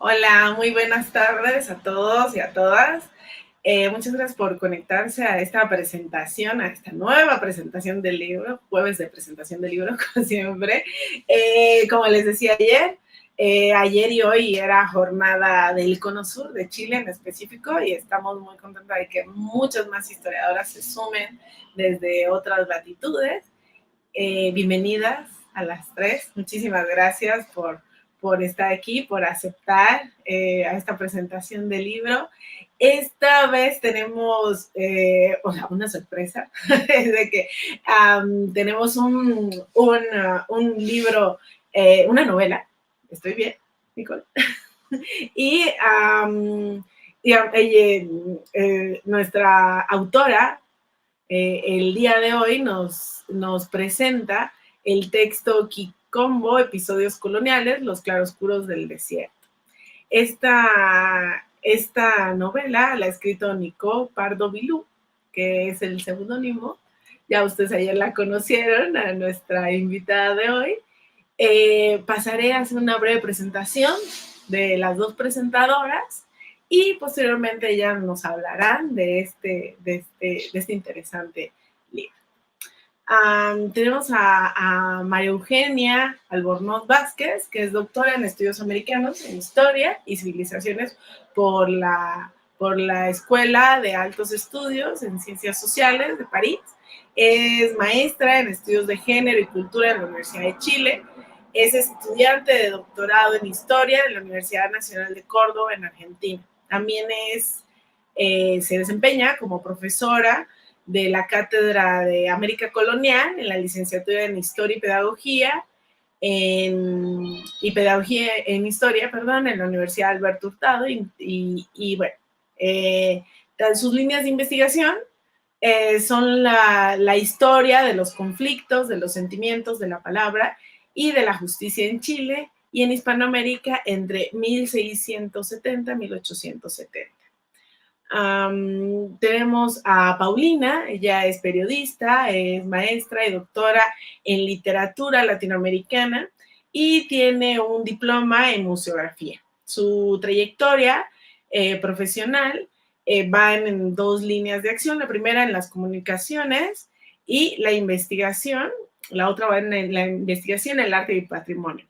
Hola, muy buenas tardes a todos y a todas. Muchas gracias por conectarse a esta presentación, a esta nueva presentación del libro, jueves de presentación del libro, como siempre. Como les decía ayer y hoy era jornada del Cono Sur de Chile en específico y estamos muy contentos de que muchas más historiadoras se sumen desde otras latitudes. Bienvenidas a las tres. Muchísimas gracias por estar aquí, por aceptar a esta presentación del libro. Esta vez tenemos una sorpresa, es de que tenemos un libro, una novela. ¿Estoy bien, Nicole? Y, nuestra autora el día de hoy nos presenta el texto Kikombo, Episodios Coloniales, Los Claroscuros del Desierto. Esta novela la ha escrito Nicole Pardo Bilú, que es el seudónimo. Ya ustedes ayer la conocieron, a nuestra invitada de hoy. Pasaré a hacer una breve presentación de las dos presentadoras y posteriormente ellas nos hablarán de este interesante libro. Tenemos a María Eugenia Albornoz Vázquez, que es doctora en estudios americanos en Historia y Civilizaciones por la Escuela de Altos Estudios en Ciencias Sociales de París. Es maestra en estudios de género y cultura en la Universidad de Chile. Es estudiante de doctorado en Historia en la Universidad Nacional de Córdoba, en Argentina. También se desempeña como profesora de la Cátedra de América Colonial en la licenciatura en Historia y Pedagogía, Pedagogía en Historia, en la Universidad Alberto Hurtado. Sus líneas de investigación son la historia de los conflictos, de los sentimientos, de la palabra y de la justicia en Chile y en Hispanoamérica entre 1670 y 1870. Tenemos a Paulina, ella es periodista, es maestra y doctora en literatura latinoamericana y tiene un diploma en museografía. Su trayectoria profesional va en dos líneas de acción. La primera en las comunicaciones y la investigación. La otra va en la investigación, el arte y el patrimonio.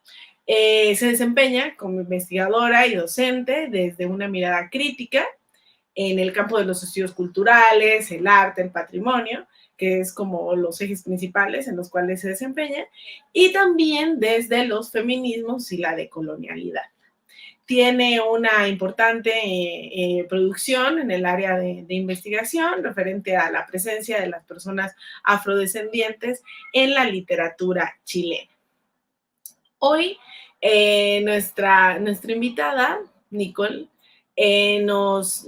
Se desempeña como investigadora y docente desde una mirada crítica en el campo de los estudios culturales, el arte, el patrimonio, que es como los ejes principales en los cuales se desempeña, y también desde los feminismos y la decolonialidad. Tiene una importante producción en el área de investigación referente a la presencia de las personas afrodescendientes en la literatura chilena. Hoy nuestra invitada, Nicole, nos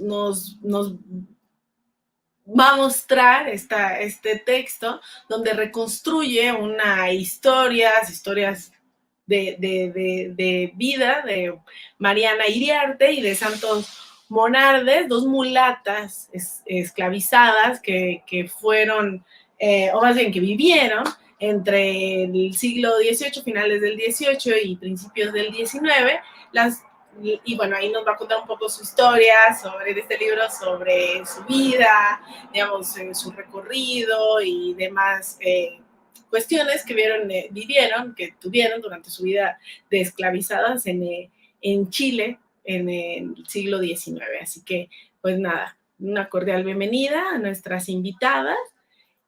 va a mostrar este texto donde reconstruye una historias de vida de Mariana Iriarte y de Santos Monardes, dos mulatas esclavizadas que fueron, o más bien que vivieron entre el siglo XVIII, finales del XVIII y principios del XIX. Y bueno, ahí nos va a contar un poco su historia sobre este libro, sobre su vida, digamos, su recorrido y demás cuestiones que vivieron, que tuvieron durante su vida de esclavizadas en Chile en el siglo XIX. Así que, pues nada, una cordial bienvenida a nuestras invitadas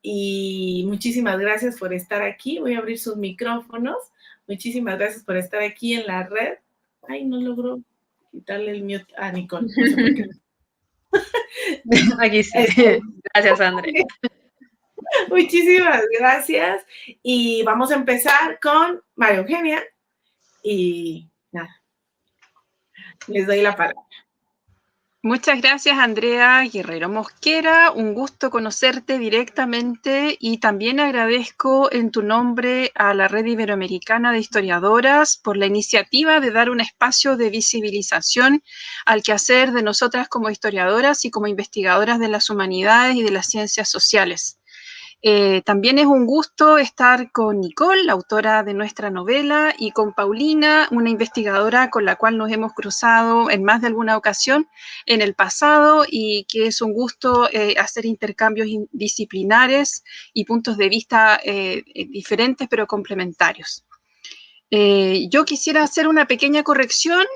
y muchísimas gracias por estar aquí. Voy a abrir sus micrófonos. Muchísimas gracias por estar aquí en la red. Ay, no logro quitarle el mute a Nicole. No sé por qué. Aquí sí. Gracias, Andrea. Muchísimas gracias. Y vamos a empezar con María Eugenia. Y nada, les doy la palabra. Muchas gracias, Andrea Guerrero Mosquera. Un gusto conocerte directamente y también agradezco en tu nombre a la Red Iberoamericana de Historiadoras por la iniciativa de dar un espacio de visibilización al quehacer de nosotras como historiadoras y como investigadoras de las humanidades y de las ciencias sociales. También es un gusto estar con Nicole, la autora de nuestra novela, y con Paulina, una investigadora con la cual nos hemos cruzado en más de alguna ocasión en el pasado y que es un gusto hacer intercambios disciplinares y puntos de vista diferentes pero complementarios. Yo quisiera hacer una pequeña corrección.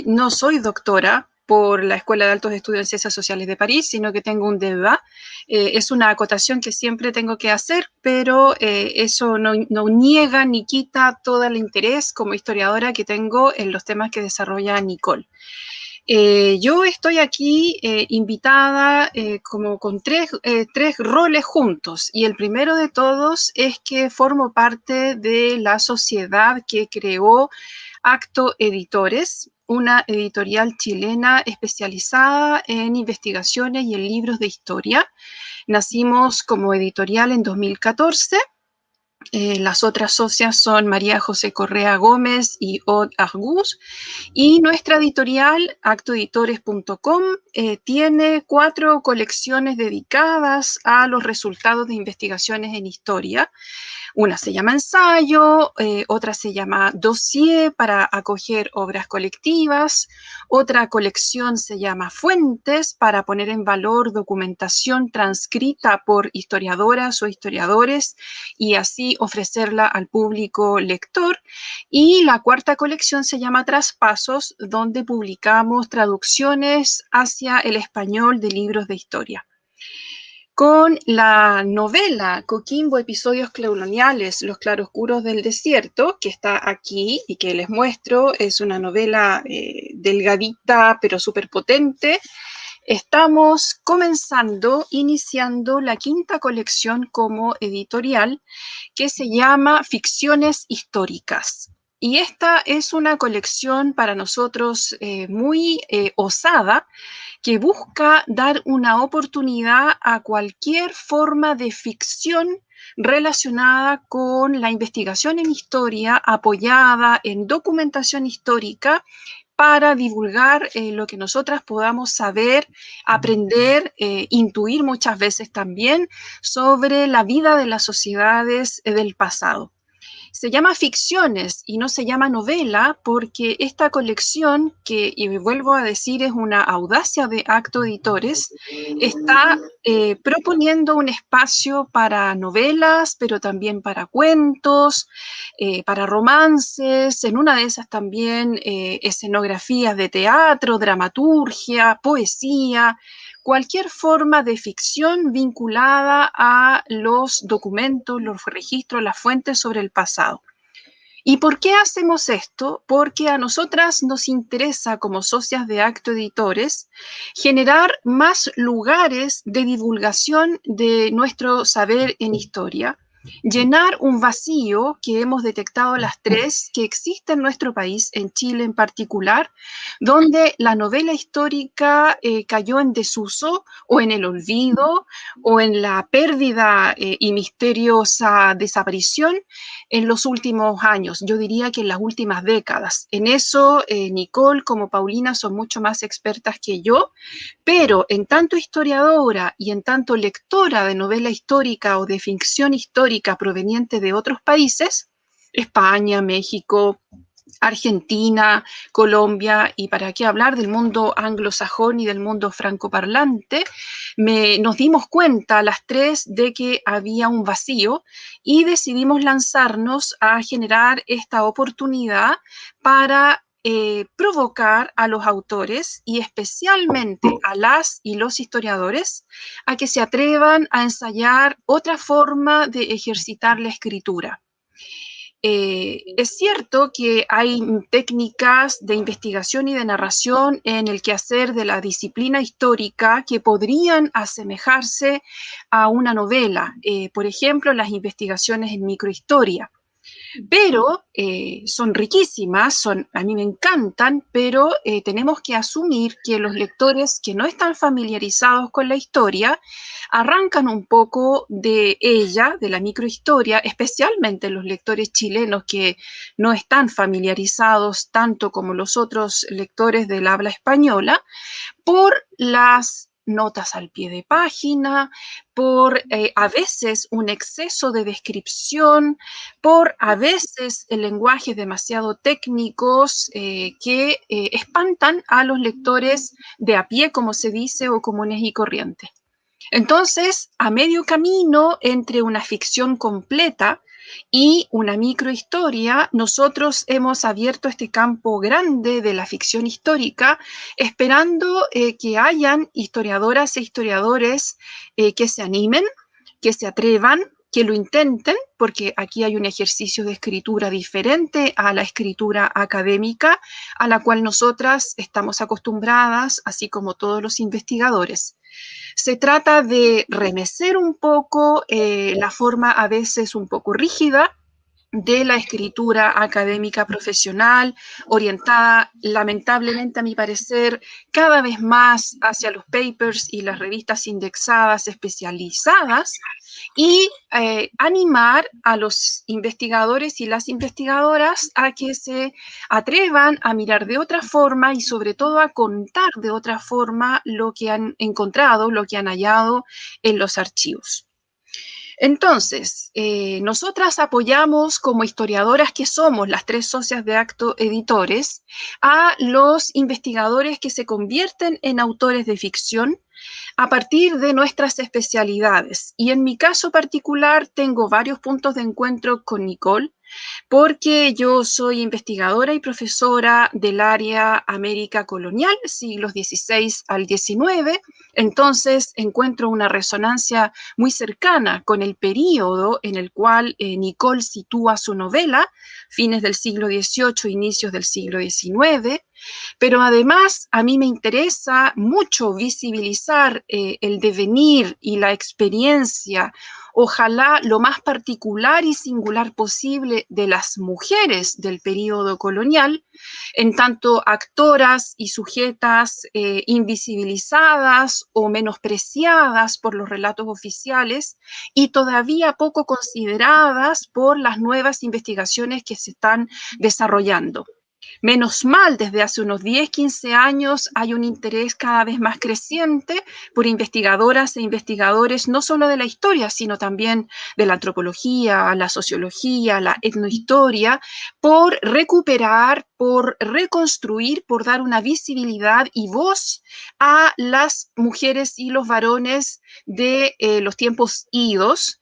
No soy doctora por la Escuela de Altos Estudios en Ciencias Sociales de París, sino que tengo un DEBA. Es una acotación que siempre tengo que hacer, pero eso no niega ni quita todo el interés como historiadora que tengo en los temas que desarrolla Nicole. Yo estoy aquí invitada como con tres roles juntos, y el primero de todos es que formo parte de la sociedad que creó Acto Editores, una editorial chilena especializada en investigaciones y en libros de historia. Nacimos como editorial en 2014. Las otras socias son María José Correa Gómez y Aude Argus, y nuestra editorial, actoeditores.com, tiene 4 colecciones dedicadas a los resultados de investigaciones en historia. Una se llama Ensayo, otra se llama Dossier para acoger obras colectivas, otra colección se llama Fuentes para poner en valor documentación transcrita por historiadoras o historiadores y así ofrecerla al público lector, y la cuarta colección se llama Traspasos, donde publicamos traducciones hacia el español de libros de historia. Con la novela Coquimbo, episodios coloniales, Los claroscuros del desierto, que está aquí y que les muestro, es una novela delgadita pero súper potente. Estamos iniciando la 5ª colección como editorial, que se llama Ficciones históricas. Y esta es una colección para nosotros muy osada, que busca dar una oportunidad a cualquier forma de ficción relacionada con la investigación en historia, apoyada en documentación histórica, para divulgar lo que nosotras podamos saber, aprender, intuir muchas veces también sobre la vida de las sociedades del pasado. Se llama Ficciones y no se llama novela porque esta colección, que, y vuelvo a decir, es una audacia de Acto Editores, está proponiendo un espacio para novelas, pero también para cuentos, para romances, en una de esas también escenografías de teatro, dramaturgia, poesía, cualquier forma de ficción vinculada a los documentos, los registros, las fuentes sobre el pasado. ¿Y por qué hacemos esto? Porque a nosotras nos interesa, como socias de Acto Editores, generar más lugares de divulgación de nuestro saber en historia, llenar un vacío que hemos detectado las tres que existe en nuestro país, en Chile en particular, donde la novela histórica cayó en desuso o en el olvido o en la pérdida y misteriosa desaparición en los últimos años, yo diría que en las últimas décadas. En eso, Nicole como Paulina son mucho más expertas que yo, pero en tanto historiadora y en tanto lectora de novela histórica o de ficción histórica proveniente de otros países, España, México, Argentina, Colombia, y para qué hablar del mundo anglosajón y del mundo francoparlante, nos dimos cuenta las tres de que había un vacío y decidimos lanzarnos a generar esta oportunidad para provocar a los autores y especialmente a las y los historiadores a que se atrevan a ensayar otra forma de ejercitar la escritura. Es cierto que hay técnicas de investigación y de narración en el quehacer de la disciplina histórica que podrían asemejarse a una novela, por ejemplo, las investigaciones en microhistoria. Pero son riquísimas, a mí me encantan, pero tenemos que asumir que los lectores que no están familiarizados con la historia arrancan un poco de ella, de la microhistoria, especialmente los lectores chilenos que no están familiarizados tanto como los otros lectores del habla española, por las notas al pie de página, por a veces un exceso de descripción, por a veces lenguajes demasiado técnicos que espantan a los lectores de a pie, como se dice, o comunes y corrientes. Entonces, a medio camino entre una ficción completa y una microhistoria, nosotros hemos abierto este campo grande de la ficción histórica, esperando que hayan historiadoras e historiadores que se animen, que se atrevan, que lo intenten, porque aquí hay un ejercicio de escritura diferente a la escritura académica, a la cual nosotras estamos acostumbradas, así como todos los investigadores. Se trata de remecer un poco la forma a veces un poco rígida de la escritura académica profesional, orientada lamentablemente a mi parecer cada vez más hacia los papers y las revistas indexadas especializadas, y animar a los investigadores y las investigadoras a que se atrevan a mirar de otra forma y sobre todo a contar de otra forma lo que han encontrado, lo que han hallado en los archivos. Entonces, nosotras apoyamos como historiadoras que somos, las 3 socias de Acto Editores, a los investigadores que se convierten en autores de ficción a partir de nuestras especialidades. Y en mi caso particular tengo varios puntos de encuentro con Nicole, porque yo soy investigadora y profesora del área América colonial, siglos XVI al XIX, entonces encuentro una resonancia muy cercana con el período en el cual Nicole sitúa su novela, fines del siglo XVIII, inicios del siglo XIX, pero además a mí me interesa mucho visibilizar el devenir y la experiencia, ojalá lo más particular y singular posible, de las mujeres del período colonial, en tanto actoras y sujetas invisibilizadas o menospreciadas por los relatos oficiales y todavía poco consideradas por las nuevas investigaciones que se están desarrollando. Menos mal, desde hace unos 10, 15 años hay un interés cada vez más creciente por investigadoras e investigadores, no solo de la historia, sino también de la antropología, la sociología, la etnohistoria, por recuperar, por reconstruir, por dar una visibilidad y voz a las mujeres y los varones de los tiempos idos,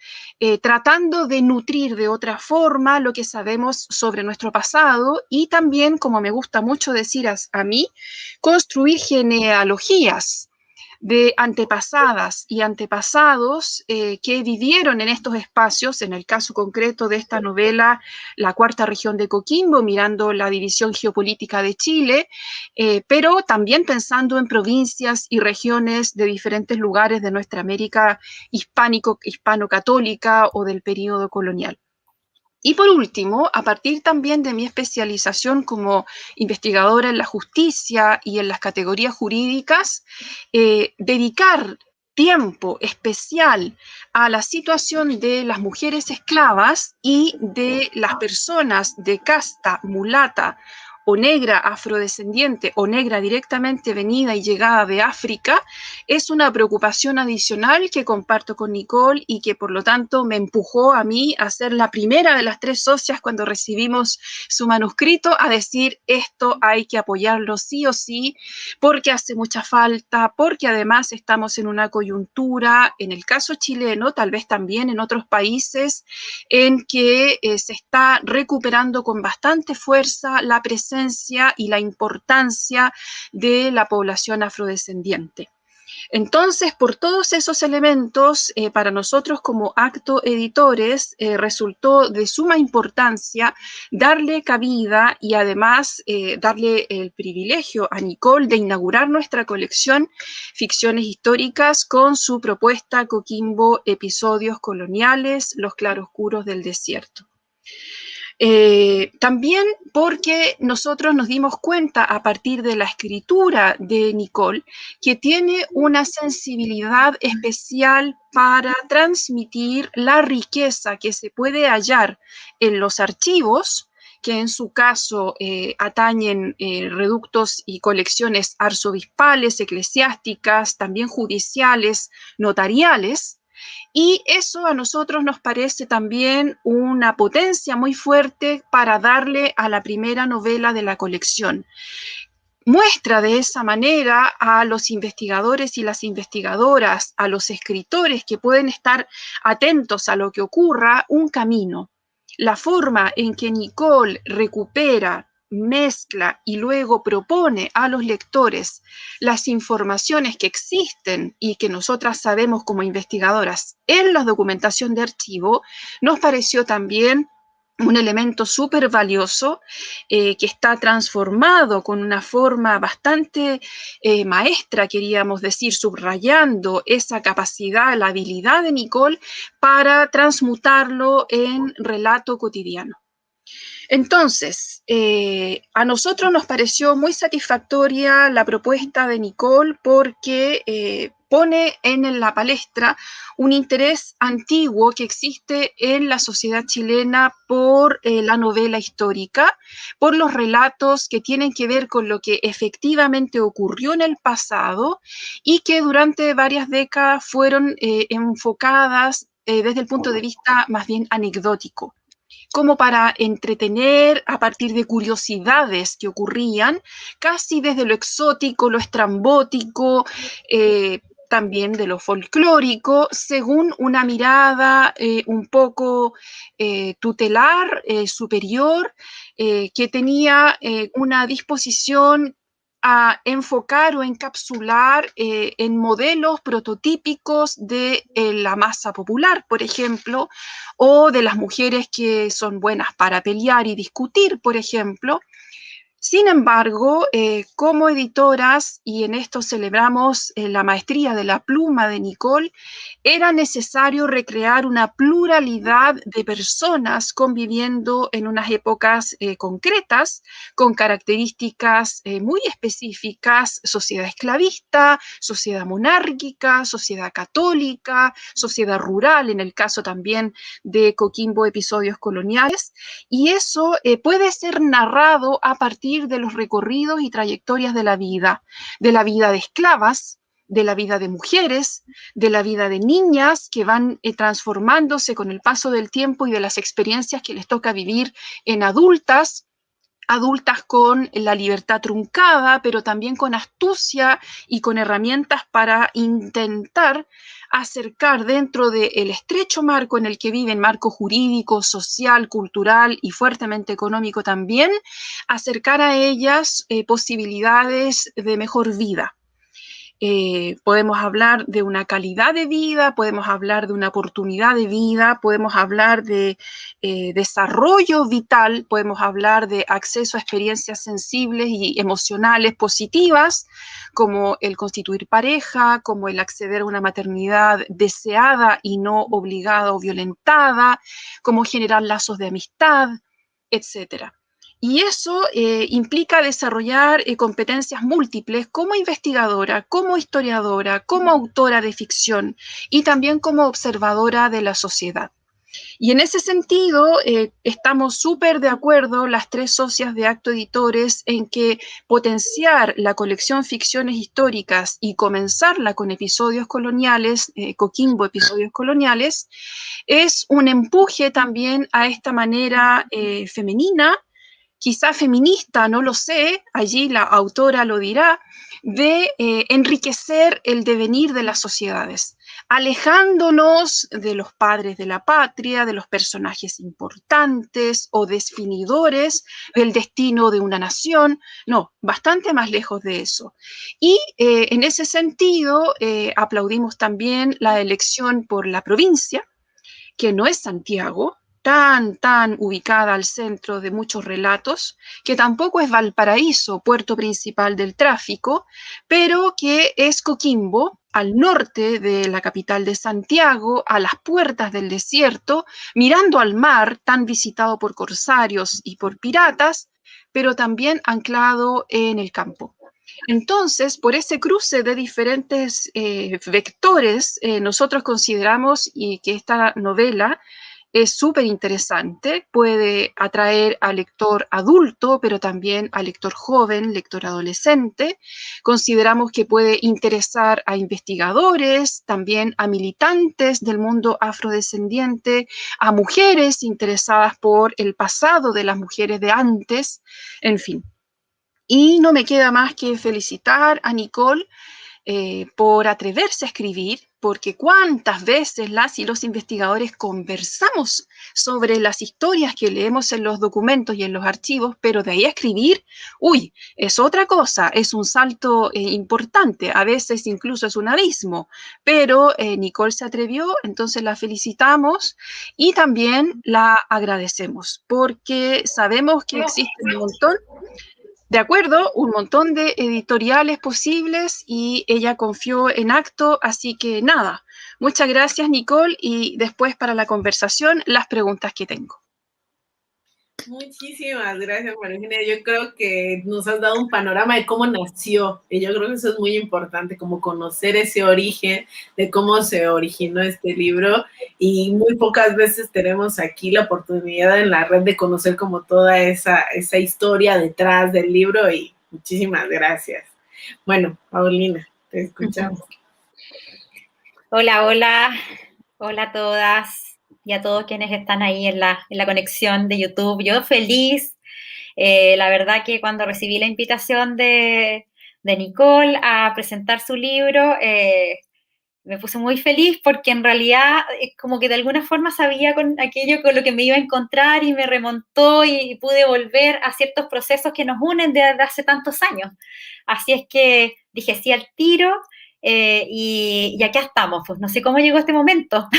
tratando de nutrir de otra forma lo que sabemos sobre nuestro pasado y también, como me gusta mucho decir a mí, construir genealogías de antepasadas y antepasados que vivieron en estos espacios, en el caso concreto de esta novela, la cuarta región de Coquimbo, mirando la división geopolítica de Chile, pero también pensando en provincias y regiones de diferentes lugares de nuestra América hispano-católica o del período colonial. Y por último, a partir también de mi especialización como investigadora en la justicia y en las categorías jurídicas, dedicar tiempo especial a la situación de las mujeres esclavas y de las personas de casta mulata o negra afrodescendiente o negra directamente venida y llegada de África, es una preocupación adicional que comparto con Nicole y que por lo tanto me empujó a mí a ser la primera de las 3 socias cuando recibimos su manuscrito a decir esto hay que apoyarlo sí o sí porque hace mucha falta, porque además estamos en una coyuntura, en el caso chileno, tal vez también en otros países, en que se está recuperando con bastante fuerza la presencia y la importancia de la población afrodescendiente. Entonces, por todos esos elementos, para nosotros como Acto Editores, resultó de suma importancia darle cabida y además darle el privilegio a Nicole de inaugurar nuestra colección Ficciones Históricas con su propuesta Coquimbo, Episodios Coloniales, Los Claroscuros del Desierto. También porque nosotros nos dimos cuenta a partir de la escritura de Nicole que tiene una sensibilidad especial para transmitir la riqueza que se puede hallar en los archivos que en su caso atañen reductos y colecciones arzobispales, eclesiásticas, también judiciales, notariales, y eso a nosotros nos parece también una potencia muy fuerte para darle a la primera novela de la colección. Muestra de esa manera a los investigadores y las investigadoras, a los escritores que pueden estar atentos a lo que ocurra, un camino. La forma en que Nicole recupera, mezcla y luego propone a los lectores las informaciones que existen y que nosotras sabemos como investigadoras en la documentación de archivo, nos pareció también un elemento súper valioso que está transformado con una forma bastante maestra, queríamos decir, subrayando esa capacidad, la habilidad de Nicole para transmutarlo en relato cotidiano. Entonces, a nosotros nos pareció muy satisfactoria la propuesta de Nicole porque pone en la palestra un interés antiguo que existe en la sociedad chilena por la novela histórica, por los relatos que tienen que ver con lo que efectivamente ocurrió en el pasado y que durante varias décadas fueron enfocadas desde el punto de vista más bien anecdótico, como para entretener a partir de curiosidades que ocurrían, casi desde lo exótico, lo estrambótico, también de lo folclórico, según una mirada un poco tutelar, superior, que tenía una disposición a enfocar o encapsular en modelos prototípicos de la masa popular, por ejemplo, o de las mujeres que son buenas para pelear y discutir, por ejemplo. Sin embargo, como editoras, y en esto celebramos la maestría de la pluma de Nicole, era necesario recrear una pluralidad de personas conviviendo en unas épocas concretas, con características muy específicas: sociedad esclavista, sociedad monárquica, sociedad católica, sociedad rural, en el caso también de Coquimbo, episodios coloniales, y eso puede ser narrado a partir de los recorridos y trayectorias de la vida de esclavas, de la vida de mujeres, de la vida de niñas que van transformándose con el paso del tiempo y de las experiencias que les toca vivir en adultas con la libertad truncada, pero también con astucia y con herramientas para intentar acercar dentro del estrecho marco en el que viven, marco jurídico, social, cultural y fuertemente económico también, acercar a ellas posibilidades de mejor vida. Podemos hablar de una calidad de vida, podemos hablar de una oportunidad de vida, podemos hablar de desarrollo vital, podemos hablar de acceso a experiencias sensibles y emocionales positivas, como el constituir pareja, como el acceder a una maternidad deseada y no obligada o violentada, como generar lazos de amistad, etcétera. Y eso implica desarrollar competencias múltiples como investigadora, como historiadora, como autora de ficción y también como observadora de la sociedad. Y en ese sentido, estamos súper de acuerdo las tres socias de Acto Editores en que potenciar la colección Ficciones Históricas y comenzarla con episodios coloniales, Coquimbo, episodios coloniales, es un empuje también a esta manera femenina, quizá feminista, no lo sé, allí la autora lo dirá, de enriquecer el devenir de las sociedades, alejándonos de los padres de la patria, de los personajes importantes o definidores del destino de una nación, no, bastante más lejos de eso. Y en ese sentido, aplaudimos también la elección por la provincia, que no es Santiago, tan ubicada al centro de muchos relatos, que tampoco es Valparaíso, puerto principal del tráfico, pero que es Coquimbo, al norte de la capital de Santiago, a las puertas del desierto, mirando al mar, tan visitado por corsarios y por piratas, pero también anclado en el campo. Entonces, por ese cruce de diferentes vectores, nosotros consideramos que esta novela es súper interesante, puede atraer al lector adulto, pero también al lector joven, lector adolescente. Consideramos que puede interesar a investigadores, también a militantes del mundo afrodescendiente, a mujeres interesadas por el pasado de las mujeres de antes, en fin. Y no me queda más que felicitar a Nicole por atreverse a escribir, porque cuántas veces las y los investigadores conversamos sobre las historias que leemos en los documentos y en los archivos, pero de ahí a escribir, uy, es otra cosa, es un salto importante, a veces incluso es un abismo, pero Nicole se atrevió, entonces la felicitamos y también la agradecemos, porque sabemos que existen un montón de acuerdo, un montón de editoriales posibles y ella confió en Acto, así que nada, muchas gracias Nicole y después para la conversación las preguntas que tengo. Muchísimas gracias, María Eugenia. Yo creo que nos has dado un panorama de cómo nació, y yo creo que eso es muy importante, como conocer ese origen de cómo se originó este libro, y muy pocas veces tenemos aquí la oportunidad en la red de conocer como toda esa historia detrás del libro, y muchísimas gracias. Bueno, Paulina, te escuchamos. Hola, hola, hola a todas y a todos quienes están ahí en la conexión de YouTube. Yo feliz, la verdad que cuando recibí la invitación de Nicole a presentar su libro, me puse muy feliz porque en realidad como que de alguna forma sabía con aquello con lo que me iba a encontrar y me remontó y pude volver a ciertos procesos que nos unen desde hace tantos años. Así es que dije sí al tiro. Y acá estamos, pues no sé cómo llegó este momento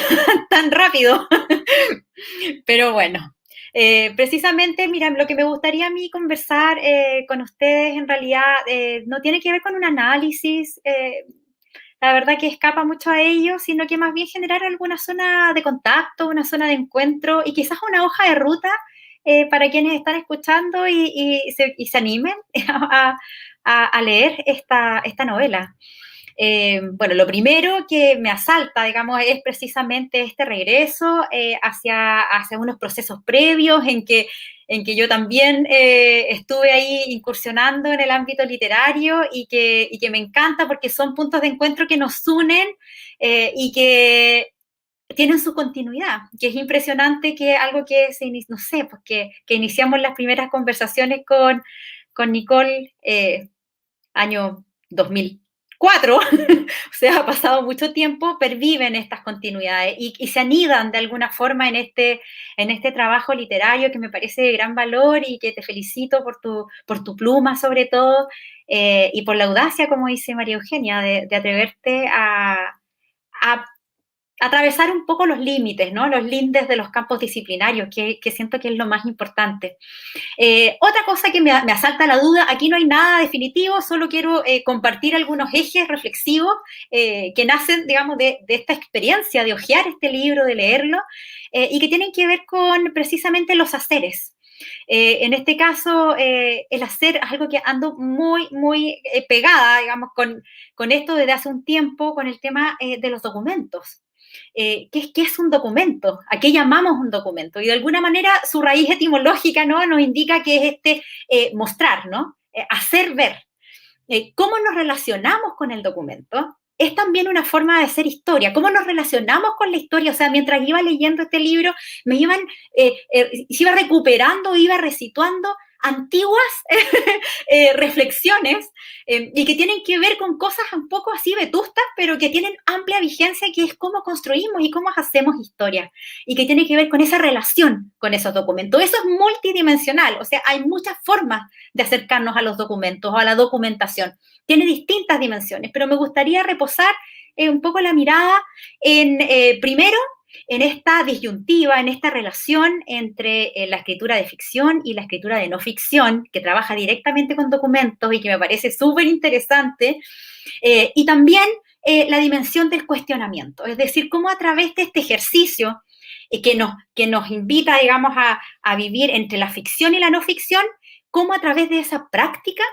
tan rápido, pero bueno, precisamente, mira, lo que me gustaría a mí conversar con ustedes en realidad no tiene que ver con un análisis, la verdad que escapa mucho a ello, sino que más bien generar alguna zona de contacto, una zona de encuentro y quizás una hoja de ruta para quienes están escuchando y se animen a leer esta novela. Bueno, lo primero que me asalta, digamos, es precisamente este regreso hacia unos procesos previos en que yo también estuve ahí incursionando en el ámbito literario y que me encanta porque son puntos de encuentro que nos unen y que tienen su continuidad, que es impresionante que algo que no sé, pues que iniciamos las primeras conversaciones con Nicole año 2004, o sea, ha pasado mucho tiempo, perviven estas continuidades y se anidan de alguna forma en este trabajo literario que me parece de gran valor y que te felicito por tu pluma sobre todo y por la audacia, como dice María Eugenia, de atreverte a atravesar un poco los límites, ¿no? Los lindes de los campos disciplinarios, que siento que es lo más importante. Otra cosa que me asalta la duda, aquí no hay nada definitivo, solo quiero compartir algunos ejes reflexivos que nacen, digamos, de esta experiencia de hojear este libro, de leerlo, y que tienen que ver con precisamente los haceres. En este caso, el hacer es algo que ando muy, muy pegada, digamos, con esto desde hace un tiempo, con el tema de los documentos. ¿Qué es un documento? ¿A qué llamamos un documento? Y de alguna manera su raíz etimológica, ¿no?, nos indica que es mostrar, ¿no? Hacer ver. ¿Cómo nos relacionamos con el documento? Es también una forma de hacer historia. ¿Cómo nos relacionamos con la historia? O sea, mientras iba leyendo este libro, se iba recuperando, iba resituando antiguas reflexiones y que tienen que ver con cosas un poco así vetustas, pero que tienen amplia vigencia, que es cómo construimos y cómo hacemos historia, y que tiene que ver con esa relación con esos documentos. Eso es multidimensional, o sea, hay muchas formas de acercarnos a los documentos o a la documentación. Tiene distintas dimensiones, pero me gustaría reposar un poco la mirada en, primero, en esta disyuntiva, en esta relación entre la escritura de ficción y la escritura de no ficción, que trabaja directamente con documentos y que me parece súper interesante, y también la dimensión del cuestionamiento, es decir, cómo a través de este ejercicio que nos invita, digamos, a vivir entre la ficción y la no ficción, cómo a través de esa práctica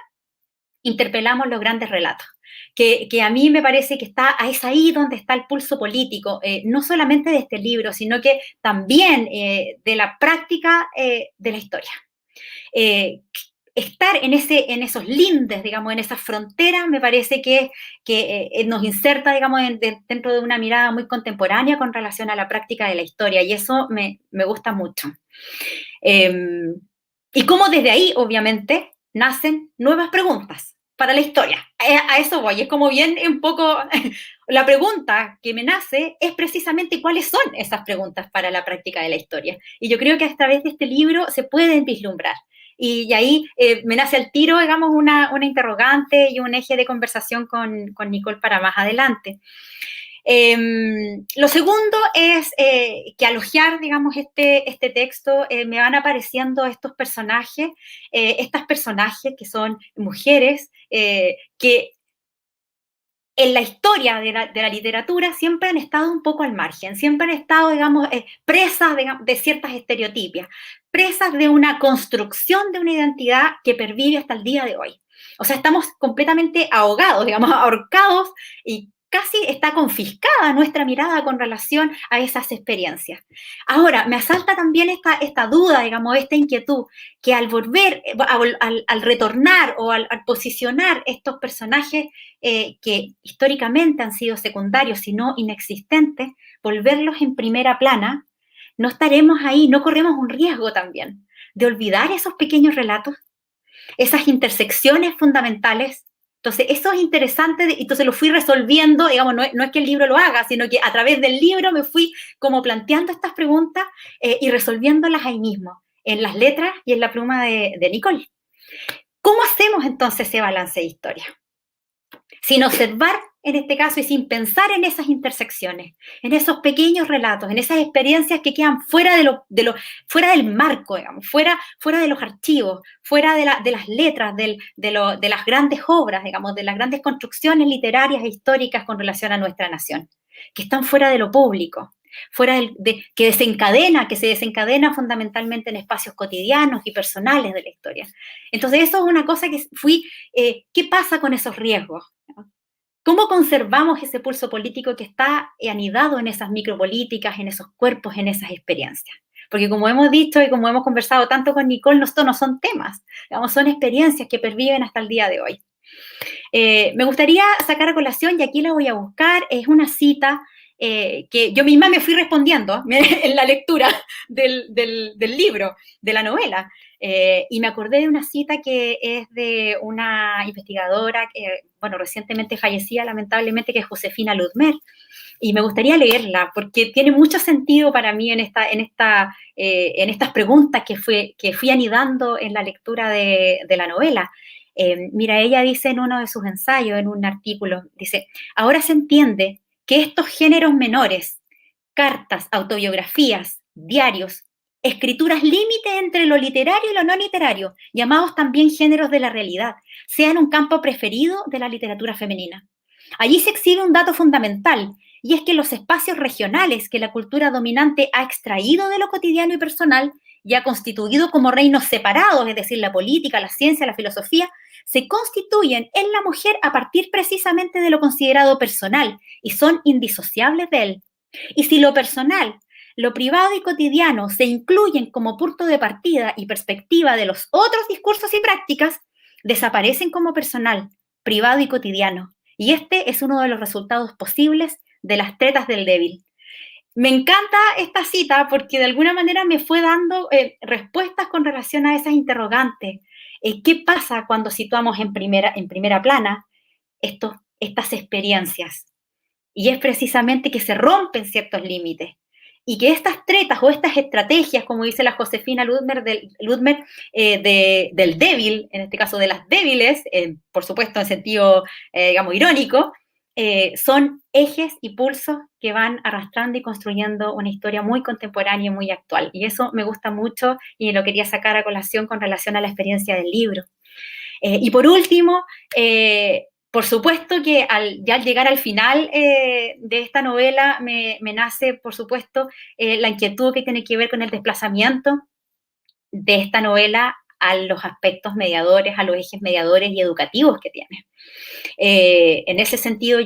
interpelamos los grandes relatos, que a mí me parece que es ahí donde está el pulso político, no solamente de este libro, sino que también de la práctica de la historia. Estar en esos lindes, digamos, en esas fronteras, me parece que nos inserta, digamos, dentro de una mirada muy contemporánea con relación a la práctica de la historia, y eso me gusta mucho. Y cómo desde ahí, obviamente, nacen nuevas preguntas para la historia. A eso voy, es como bien un poco, la pregunta que me nace es precisamente cuáles son esas preguntas para la práctica de la historia. Y yo creo que a través de este libro se pueden vislumbrar. Y ahí me nace al tiro, digamos, una interrogante y un eje de conversación con Nicole para más adelante. Lo segundo es que al hojear, digamos, este texto, me van apareciendo estos personajes, estas personajes que son mujeres, que en la historia de la literatura siempre han estado un poco al margen, siempre han estado, digamos, presas de ciertas estereotipias, presas de una construcción de una identidad que pervive hasta el día de hoy. O sea, estamos completamente ahogados, digamos, ahorcados, y casi está confiscada nuestra mirada con relación a esas experiencias. Ahora, me asalta también esta duda, digamos, esta inquietud, que al volver, al retornar o al posicionar estos personajes que históricamente han sido secundarios, sino inexistentes, volverlos en primera plana, no estaremos ahí, no corremos un riesgo también de olvidar esos pequeños relatos, esas intersecciones fundamentales. Entonces, eso es interesante, y entonces lo fui resolviendo, digamos, no es que el libro lo haga, sino que a través del libro me fui como planteando estas preguntas y resolviéndolas ahí mismo, en las letras y en la pluma de Nicole. ¿Cómo hacemos entonces ese balance de historia? Sin observar, en este caso, y sin pensar en esas intersecciones, en esos pequeños relatos, en esas experiencias que quedan fuera fuera del marco, digamos, fuera de los archivos, fuera de las letras, de las grandes obras, digamos, de las grandes construcciones literarias e históricas con relación a nuestra nación, que están fuera de lo público, fuera que se desencadena fundamentalmente en espacios cotidianos y personales de la historia. Entonces, eso es una cosa que ¿qué pasa con esos riesgos? ¿Cómo conservamos ese pulso político que está anidado en esas micropolíticas, en esos cuerpos, en esas experiencias? Porque como hemos dicho y como hemos conversado tanto con Nicole, esto no son temas, digamos, son experiencias que perviven hasta el día de hoy. Me gustaría sacar a colación, y aquí la voy a buscar, es una cita que yo misma me fui respondiendo en la lectura del libro, de la novela. Y me acordé de una cita que es de una investigadora, recientemente fallecida, lamentablemente, que es Josefina Ludmer. Y me gustaría leerla, porque tiene mucho sentido para mí en estas preguntas que fui anidando en la lectura de la novela. Mira, ella dice en uno de sus ensayos, en un artículo, dice: ahora se entiende que estos géneros menores, cartas, autobiografías, diarios, escrituras límite entre lo literario y lo no literario, llamados también géneros de la realidad, sean un campo preferido de la literatura femenina. Allí se exhibe un dato fundamental, y es que los espacios regionales que la cultura dominante ha extraído de lo cotidiano y personal y ha constituido como reinos separados, es decir, la política, la ciencia, la filosofía, se constituyen en la mujer a partir precisamente de lo considerado personal y son indisociables de él. Y si lo personal, lo privado y cotidiano se incluyen como punto de partida y perspectiva de los otros discursos y prácticas, desaparecen como personal, privado y cotidiano. Y este es uno de los resultados posibles de las tretas del débil. Me encanta esta cita porque de alguna manera me fue dando respuestas con relación a esas interrogantes. ¿Qué pasa cuando situamos en primera plana estas experiencias? Y es precisamente que se rompen ciertos límites y que estas tretas o estas estrategias, como dice la Josefina Ludmer, del débil, en este caso de las débiles, por supuesto en sentido, digamos, irónico, son ejes y pulsos que van arrastrando y construyendo una historia muy contemporánea y muy actual. Y eso me gusta mucho y lo quería sacar a colación con relación a la experiencia del libro. Y por último, por supuesto que al llegar al final de esta novela me nace, por supuesto, la inquietud que tiene que ver con el desplazamiento de esta novela a los aspectos mediadores, a los ejes mediadores y educativos que tiene. En ese sentido,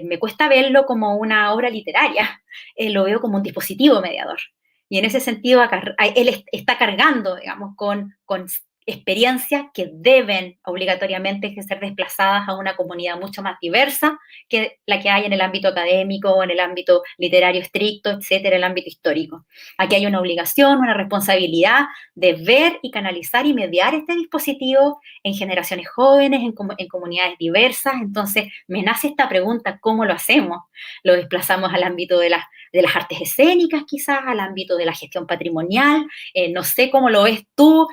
me cuesta verlo como una obra literaria, lo veo como un dispositivo mediador. Y en ese sentido, él está cargando, digamos, con experiencias que deben obligatoriamente ser desplazadas a una comunidad mucho más diversa que la que hay en el ámbito académico, en el ámbito literario estricto, etcétera, el ámbito histórico. Aquí hay una obligación, una responsabilidad de ver y canalizar y mediar este dispositivo en generaciones jóvenes, en comunidades diversas. Entonces, me nace esta pregunta, ¿cómo lo hacemos? ¿Lo desplazamos al ámbito de las artes escénicas, quizás, al ámbito de la gestión patrimonial? No sé cómo lo ves tú,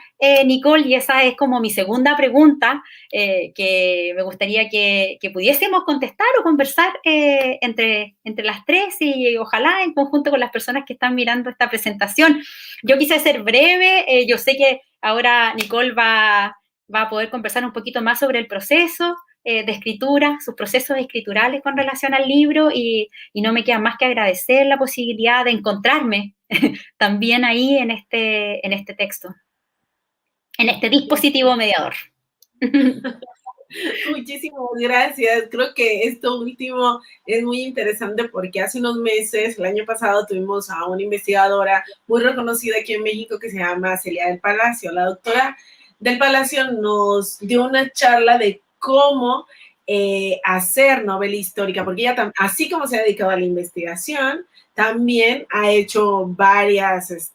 Nicole, y esa es como mi segunda pregunta, que me gustaría que pudiésemos contestar o conversar entre las tres y ojalá en conjunto con las personas que están mirando esta presentación. Yo quise ser breve, yo sé que ahora Nicole va a poder conversar un poquito más sobre el proceso de escritura, sus procesos escriturales con relación al libro y no me queda más que agradecer la posibilidad de encontrarme también ahí en este texto, en este dispositivo mediador. Muchísimas gracias. Creo que esto último es muy interesante porque hace unos meses, el año pasado, tuvimos a una investigadora muy reconocida aquí en México que se llama Celia del Palacio. La doctora del Palacio nos dio una charla de cómo hacer novela histórica, porque ella, así como se ha dedicado a la investigación, también ha hecho varios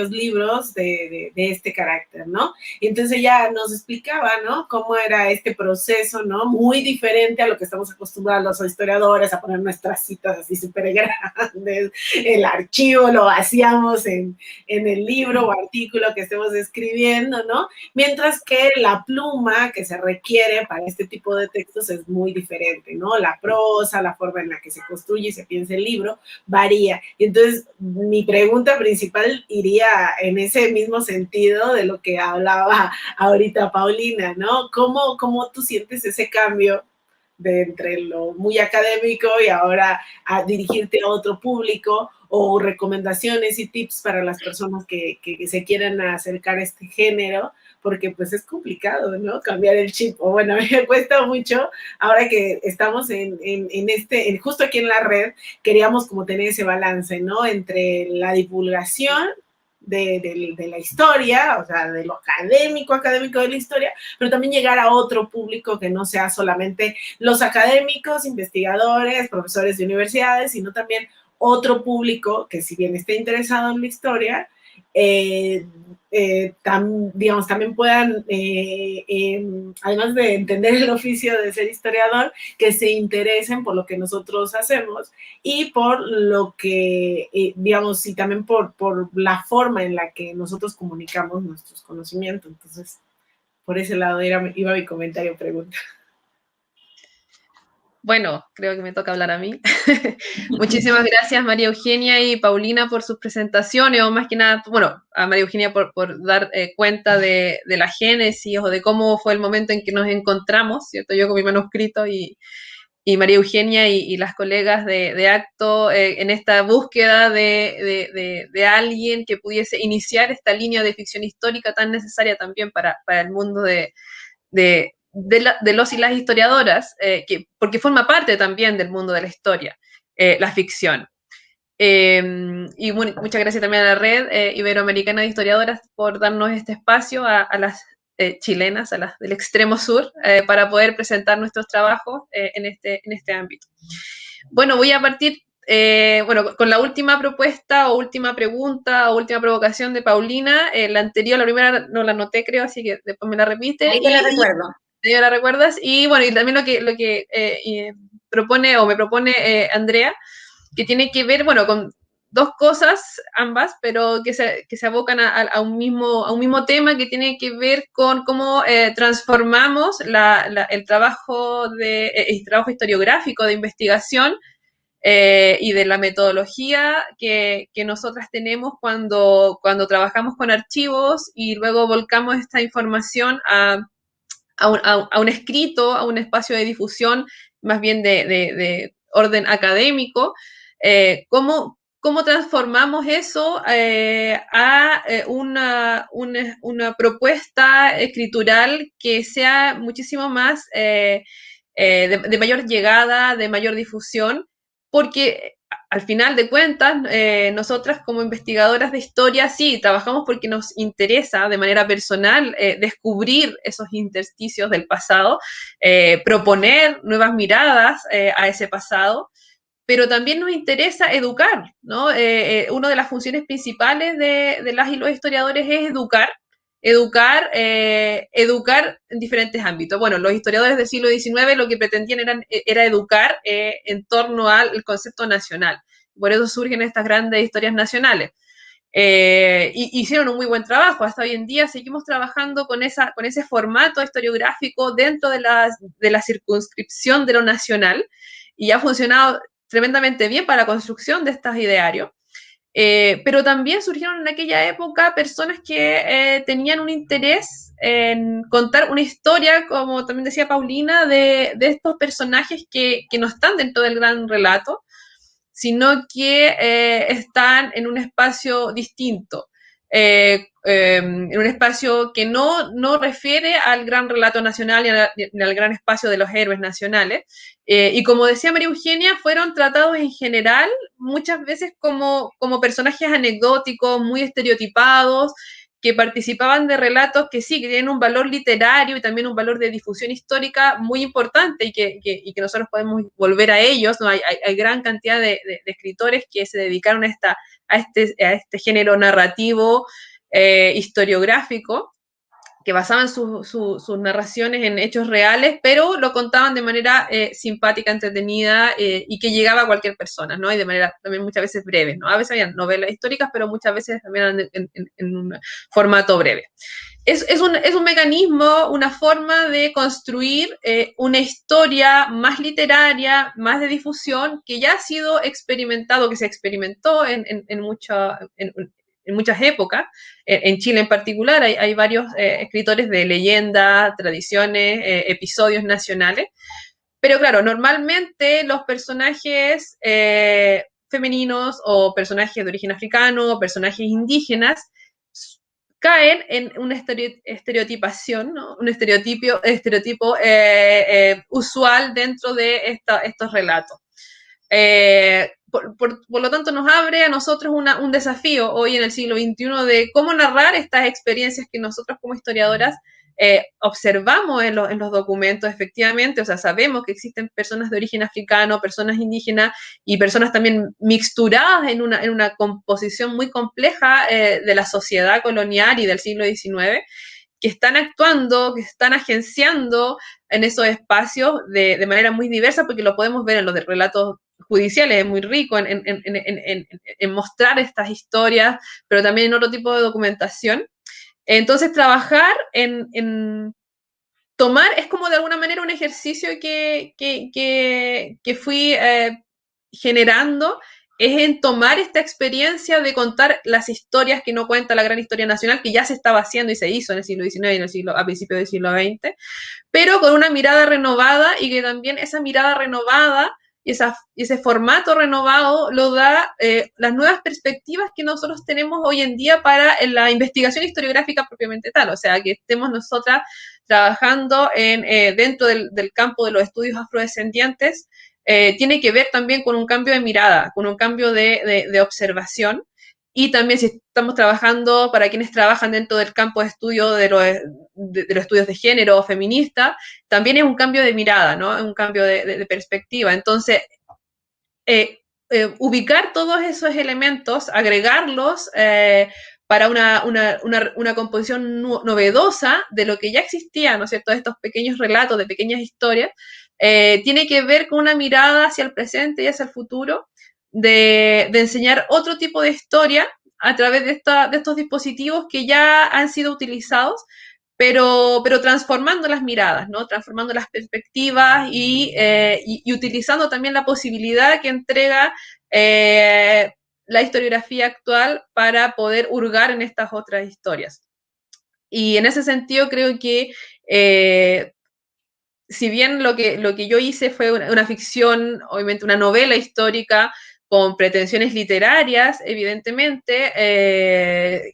libros de este carácter, ¿no? Y entonces ella nos explicaba, ¿no? Cómo era este proceso, ¿no? Muy diferente a lo que estamos acostumbrados los historiadores a poner nuestras citas así súper grandes, el archivo lo vaciamos en el libro o artículo que estemos escribiendo, ¿no? Mientras que la pluma que se requiere para este tipo de textos es muy diferente, ¿no? La prosa, la forma en la que se construye y se piensa el libro, varía. Y entonces, mi pregunta principal iría en ese mismo sentido de lo que hablaba ahorita Paulina, ¿no? ¿Cómo tú sientes ese cambio de entre lo muy académico y ahora a dirigirte a otro público, o recomendaciones y tips para las personas que se quieran acercar a este género? Porque pues es complicado, ¿no? Cambiar el chip, o bueno, me cuesta mucho, ahora que estamos justo aquí en la red, queríamos como tener ese balance, ¿no? Entre la divulgación de la historia, o sea, de lo académico de la historia, pero también llegar a otro público que no sea solamente los académicos, investigadores, profesores de universidades, sino también otro público que, si bien esté interesado en la historia, digamos, también puedan, además de entender el oficio de ser historiador, que se interesen por lo que nosotros hacemos y por lo que, digamos, y también por la forma en la que nosotros comunicamos nuestros conocimientos. Entonces, por ese lado iba mi comentario, pregunta. Bueno, creo que me toca hablar a mí. Muchísimas gracias, María Eugenia y Paulina, por sus presentaciones, o más que nada, bueno, a María Eugenia por dar cuenta de la génesis o de cómo fue el momento en que nos encontramos, ¿cierto? Yo con mi manuscrito y María Eugenia y las colegas de Acto en esta búsqueda de alguien que pudiese iniciar esta línea de ficción histórica tan necesaria también para el mundo de los y las historiadoras, porque forma parte también del mundo de la historia, la ficción. Y muchas gracias también a la Red Iberoamericana de Historiadoras por darnos este espacio a las chilenas, a las del extremo sur, para poder presentar nuestros trabajos en este ámbito. Bueno, voy a partir con la última propuesta o última pregunta o última provocación de Paulina. La anterior, la primera no la anoté, creo, así que después me la repite. Ahí te la recuerdo. ¿Ya la recuerdas? Y bueno, y también lo que propone o me propone Andrea, que tiene que ver, bueno, con dos cosas, ambas, pero que se abocan a un mismo tema, que tiene que ver con cómo transformamos el trabajo historiográfico de investigación y de la metodología que nosotras tenemos cuando trabajamos con archivos y luego volcamos esta información a un escrito, a un espacio de difusión más bien de orden académico, cómo cómo transformamos eso a una propuesta escritural que sea muchísimo más de mayor llegada, de mayor difusión, porque al final de cuentas, nosotras como investigadoras de historia, sí, trabajamos porque nos interesa de manera personal descubrir esos intersticios del pasado, proponer nuevas miradas a ese pasado, pero también nos interesa educar, ¿no? Una de las funciones principales de las y los historiadores es educar en diferentes ámbitos. Bueno, los historiadores del siglo XIX lo que pretendían era educar en torno al concepto nacional. Por eso surgen estas grandes historias nacionales. Hicieron un muy buen trabajo. Hasta hoy en día seguimos trabajando con ese formato historiográfico dentro de la circunscripción de lo nacional, y ha funcionado tremendamente bien para la construcción de estos idearios. Pero también surgieron en aquella época personas que tenían un interés en contar una historia, como también decía Paulina, de estos personajes que no están dentro del gran relato, sino que están en un espacio distinto, en un espacio que no refiere al gran relato nacional ni al gran espacio de los héroes nacionales. Y como decía María Eugenia, fueron tratados en general muchas veces como personajes anecdóticos, muy estereotipados, que participaban de relatos que sí, que tienen un valor literario y también un valor de difusión histórica muy importante, y que nosotros podemos volver a ellos, ¿no? Hay gran cantidad de escritores que se dedicaron a este género narrativo historiográfico, que basaban sus narraciones en hechos reales, pero lo contaban de manera simpática, entretenida, y que llegaba a cualquier persona, ¿no? Y de manera también muchas veces breve, ¿no? A veces habían novelas históricas, pero muchas veces también eran en un formato breve. Es un mecanismo, una forma de construir una historia más literaria, más de difusión, que ya ha sido experimentado, que se experimentó en muchas épocas. En Chile en particular hay varios escritores de leyendas, tradiciones, episodios nacionales. Pero claro, normalmente los personajes femeninos o personajes de origen africano o personajes indígenas caen en una estereotipación, ¿no? Un estereotipo usual dentro de estos relatos. Por lo tanto, nos abre a nosotros un desafío hoy en el siglo XXI de cómo narrar estas experiencias que nosotros como historiadoras observamos en los documentos, efectivamente. O sea, sabemos que existen personas de origen africano, personas indígenas y personas también mixturadas en una composición muy compleja de la sociedad colonial y del siglo XIX, que están actuando, que están agenciando en esos espacios de manera muy diversa, porque lo podemos ver en los relatos judiciales, es muy rico en mostrar estas historias, pero también en otro tipo de documentación. Entonces, trabajar en tomar es como de alguna manera un ejercicio que fui generando, es en tomar esta experiencia de contar las historias que no cuenta la gran historia nacional, que ya se estaba haciendo y se hizo en el siglo XIX y a principios del siglo XX, pero con una mirada renovada, y que también esa mirada renovada y ese formato renovado lo da las nuevas perspectivas que nosotros tenemos hoy en día para la investigación historiográfica propiamente tal. O sea, que estemos nosotras trabajando dentro del campo de los estudios afrodescendientes, tiene que ver también con un cambio de mirada, con un cambio de observación. Y también si estamos trabajando, para quienes trabajan dentro del campo de estudio de los estudios de género feminista, también es un cambio de mirada, ¿no? Un cambio de perspectiva. Entonces, ubicar todos esos elementos, agregarlos para una composición novedosa de lo que ya existía, ¿no es cierto?, de estos pequeños relatos, de pequeñas historias, tiene que ver con una mirada hacia el presente y hacia el futuro, de enseñar otro tipo de historia a través de estos dispositivos que ya han sido utilizados, pero transformando las miradas, ¿no? Transformando las perspectivas y utilizando también la posibilidad que entrega la historiografía actual para poder hurgar en estas otras historias. Y en ese sentido creo que si bien lo que yo hice fue una ficción, obviamente una novela histórica, con pretensiones literarias, evidentemente,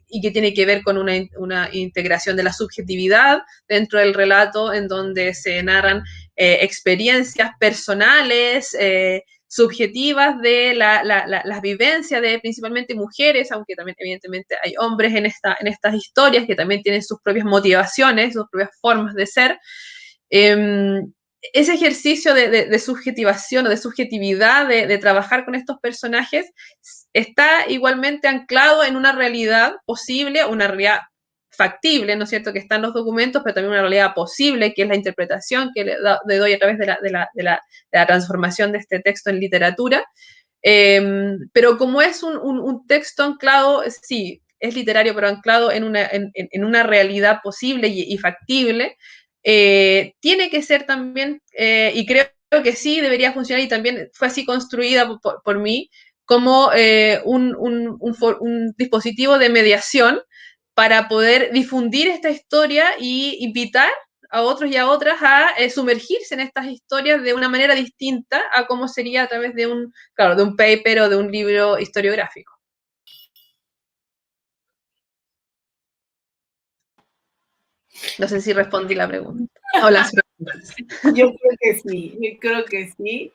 y que tiene que ver con una integración de la subjetividad dentro del relato, en donde se narran experiencias personales, subjetivas de las vivencias de principalmente mujeres, aunque también evidentemente hay hombres en estas historias que también tienen sus propias motivaciones, sus propias formas de ser. Ese ejercicio de subjetivación o de subjetividad, de trabajar con estos personajes, está igualmente anclado en una realidad posible, una realidad factible, ¿no es cierto?, que está en los documentos, pero también una realidad posible, que es la interpretación que le doy a través de la transformación de este texto en literatura. Pero como es un texto anclado, sí, es literario, pero anclado en una realidad posible y factible, tiene que ser también, y creo que sí debería funcionar, y también fue así construida por mí, como un dispositivo de mediación para poder difundir esta historia y invitar a otros y a otras a sumergirse en estas historias de una manera distinta a cómo sería a través de un paper o de un libro historiográfico. No sé si respondí la pregunta. O las preguntas. Yo creo que sí.